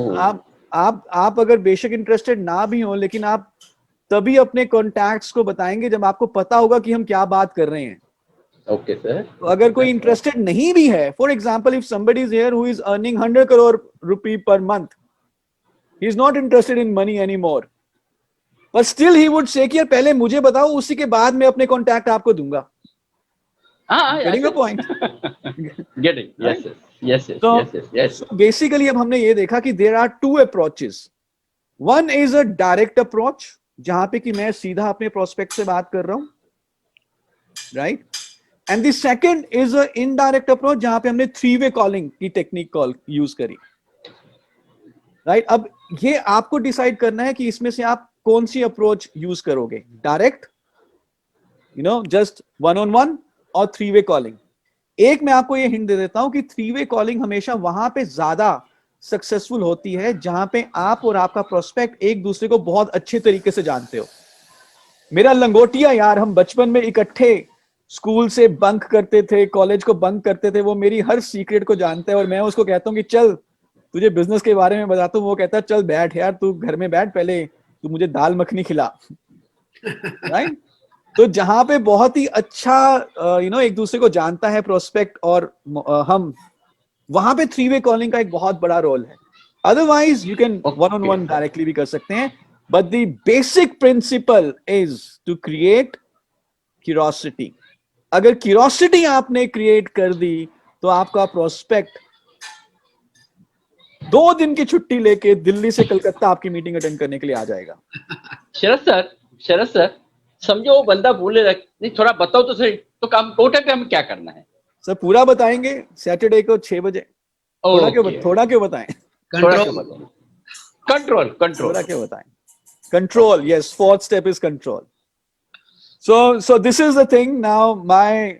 आप अगर बेशक इंटरेस्टेड ना भी हो, लेकिन आप तभी अपने कॉन्टैक्ट्स को बताएंगे जब आपको पता होगा कि हम क्या बात कर रहे हैं। Okay sir. तो अगर कोई इंटरेस्टेड नहीं भी है, for example if somebody is here who is earning 100 crore rupee per month, he is not interested in money anymore, but still he would say कि यार पहले मुझे बताओ, उसी के बाद मैं अपने कॉन्टैक्ट आपको दूंगा। Getting the point? Getting, yes, yes, yes, So, yes, yes, yes. so basically अब हमने ये देखा कि there are two approaches. One is a direct approach, जहां पे कि मैं सीधा अपने प्रोस्पेक्ट से बात कर रहा हूं, right? And the second is a indirect approach, जहां पे हमने 3-way कॉलिंग की टेक्निक कॉल यूज करी, राइट? अब ये आपको डिसाइड करना है कि इसमें से आप कौन सी अप्रोच यूज करोगे, डायरेक्ट, जस्ट 1-on-1, और 3-way कॉलिंग। एक मैं आपको ये हिंट दे देता हूं कि 3-way कॉलिंग हमेशा वहां पे ज्यादा सक्सेसफुल होती है जहां पे आप और आपका प्रोस्पेक्ट एक दूसरे को बहुत अच्छे तरीके से जानते हो। मेरा लंगोटिया यार, हम बचपन में इकट्ठे स्कूल से बंक करते थे, कॉलेज को बंक करते थे, वो मेरी हर सीक्रेट को जानता है, और मैं उसको कहता हूँ कि चल तुझे बिजनेस के बारे में बताता हूँ, वो कहता है चल बैठ यार, तू घर में बैठ, पहले तू मुझे दाल मखनी खिला, राइट? तो जहां पे बहुत ही अच्छा एक दूसरे को जानता है प्रोस्पेक्ट और हम, वहां पे 3-way कॉलिंग का एक बहुत बड़ा रोल है। Otherwise you can 1-on-1 directly भी कर सकते हैं, but the basic principle is to create curiosity. अगर क्यूरोसिटी आपने क्रिएट कर दी तो आपका प्रोस्पेक्ट 2 दिन की छुट्टी लेके दिल्ली से कलकत्ता आपकी मीटिंग अटेंड करने के लिए आ जाएगा। शरद सर, समझो वो बंदा बोले नहीं, थोड़ा बताओ तो सही, तो काम कोटे पे हमें क्या करना है? सर पूरा बताएंगे सैटरडे को 6 बजे। थोड़ा क्यों बताएं? कंट्रोल थोड़ा क्यों बताएं? Control, yes, 4th step is control. So this is the thing now. My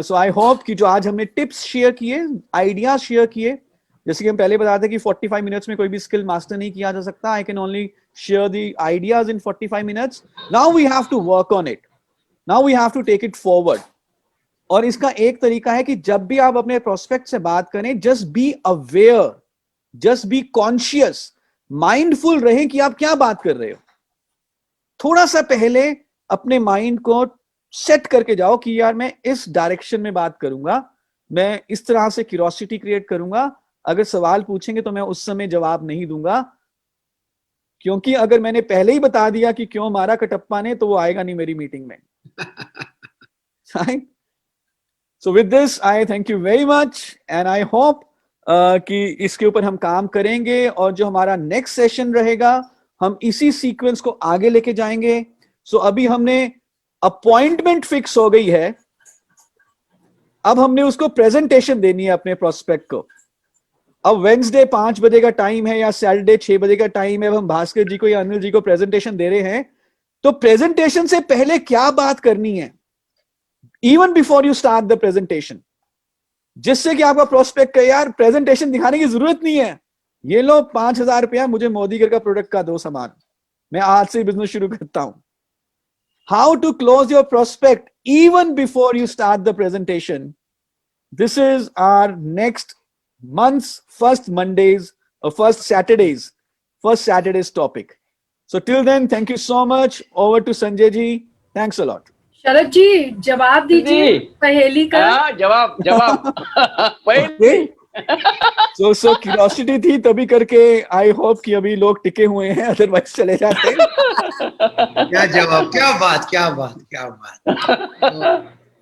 so I hope कि जो आज हमने टिप्स शेयर किए, आइडियाज शेयर किए, जैसे कि हम पहले बताते थे कि 45 मिनट्स में कोई भी स्किल मास्टर नहीं किया जा सकता। I can only share the ideas in 45 minutes. Now we have to work on it, now we have to take it forward. और इसका एक तरीका है कि जब भी आप अपने प्रोस्पेक्ट से बात करें, just be aware, just be conscious, mindful रहे कि आप क्या बात कर रहे हो। थोड़ा सा पहले अपने माइंड को सेट करके जाओ कि यार मैं इस डायरेक्शन में बात करूंगा, मैं इस तरह से क्यूरियोसिटी क्रिएट करूंगा। अगर सवाल पूछेंगे तो मैं उस समय जवाब नहीं दूंगा, क्योंकि अगर मैंने पहले ही बता दिया कि क्यों मारा कटप्पा ने, तो वो आएगा नहीं मेरी मीटिंग में। So with this, I thank you very much and I hope कि इसके ऊपर हम काम करेंगे, और जो हमारा नेक्स्ट सेशन रहेगा हम इसी सीक्वेंस को आगे लेके जाएंगे। So अभी हमने अपॉइंटमेंट फिक्स हो गई है, अब हमने उसको प्रेजेंटेशन देनी है अपने प्रोस्पेक्ट को। अब वेंसडे 5 बजे का टाइम है या सैटरडे 6 बजे का टाइम है, अब हम भास्कर जी को या अनिल जी को प्रेजेंटेशन दे रहे हैं, तो प्रेजेंटेशन से पहले क्या बात करनी है, even before you start the presentation, जिससे कि आपका प्रोस्पेक्ट का यार प्रेजेंटेशन दिखाने की जरूरत नहीं है, ये लो 5,000 रुपया, मुझे मोदी घर का प्रोडक्ट का दो सामान, मैं आज से बिजनेस शुरू करता हूं। How to close your prospect even before you start the presentation, this is our next month's first Mondays or first Saturdays topic. So till then, thank you so much. Over to Sanjay ji. Thanks a lot. शरद जी जवाब दीजिए पहेली का। जवाब पहेली। So curiosity थी तभी करके, I hope कि अभी लोग टिके हुए हैं, अदरवाइज चले जाते। क्या जवाब, क्या बात।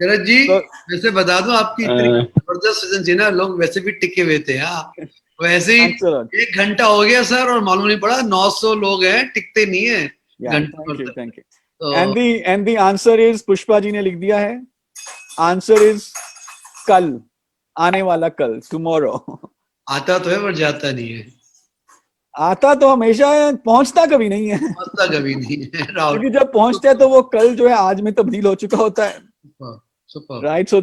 शरद जी वैसे बता दूं, आपकी इतनी जबरदस्त सीजन थी ना, लोग वैसे भी टिके हुए थे। वैसे ही 1 घंटा हो गया सर, और मालूम नहीं पड़ा 900 लोग हैं, टिकते नहीं है। Thank you. And the answer is, Pushpa ji ने लिख दिया है, आंसर इज कल, आने वाला कल, टुमारो। आता तो है पर जाता नहीं है। आता तो हमेशा है, पहुंचता कभी नहीं है। क्योंकि जब पहुंचता है तो वो कल जो है आज में तब्दील हो चुका होता है। राइट, सो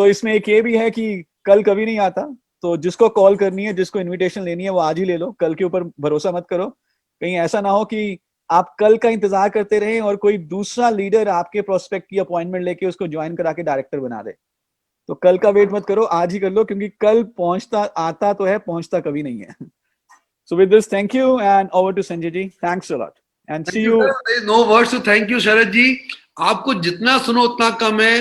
इसमें एक ये भी है कि कल कभी नहीं आता, तो जिसको कॉल करनी है, जिसको इनविटेशन लेनी है, वो आज ही ले लो। कल के ऊपर भरोसा मत करो, कहीं ऐसा ना हो कि आप कल का इंतजार करते रहें और कोई दूसरा लीडर आपके प्रोस्पेक्ट की अपॉइंटमेंट लेके उसको ज्वाइन करा के डायरेक्टर बना दे। तो कल का वेट मत करो, आज ही कर लो, क्योंकि कल पहुंचता आता तो है, पहुंचता कभी नहीं है। So with this, thank you, and over to Sanjay ji. Thanks a lot, and see you. There is no words to thank you, शरद जी. आपको जितना सुनो उतना कम है.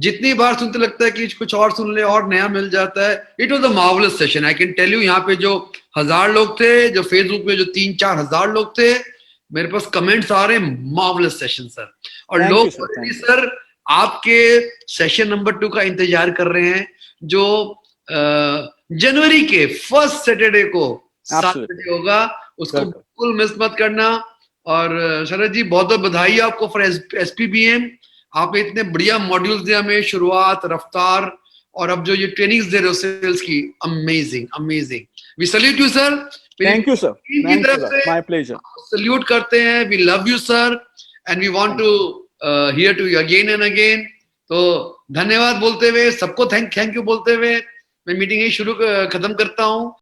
जितनी बार सुनते लगता है कि कुछ और सुन ले और नया मिल जाता है. It was a marvelous session. I can tell you, यहाँ पे जो 1000 लोग थे, जो फेसबुक पे जो 3-4 हजार लोग थे, मेरे पास कमेंट्स आ रहे हैं, मार्वलस सेशन सर. और Thank लोग you, sir. Thank you. Sir आपके सेशन नंबर 2 का इंतजार कर रहे हैं, जो जनवरी के फर्स्ट सैटरडे को 7 Absolutely. बजे होगा. उसको Welcome. बिल्कुल मिस मत करना. और शरद जी बहुत बहुत बधाई आपको फॉर SPBM. आपने इतने बढ़िया मॉड्यूल्स दिए हमें, शुरुआत, रफ्तार, और अब जो ये ट्रेनिंग्स दे रहे हो सेल्स की, amazing amazing. We salute you sir. Thank you, sir. Team की Thanks a तरफ lot. से My pleasure. सल्यूट करते हैं. We love you sir, and we want to hear to you again and again. तो धन्यवाद बोलते हुए, सबको थैंक यू बोलते हुए मैं मीटिंग ही खत्म करता हूँ.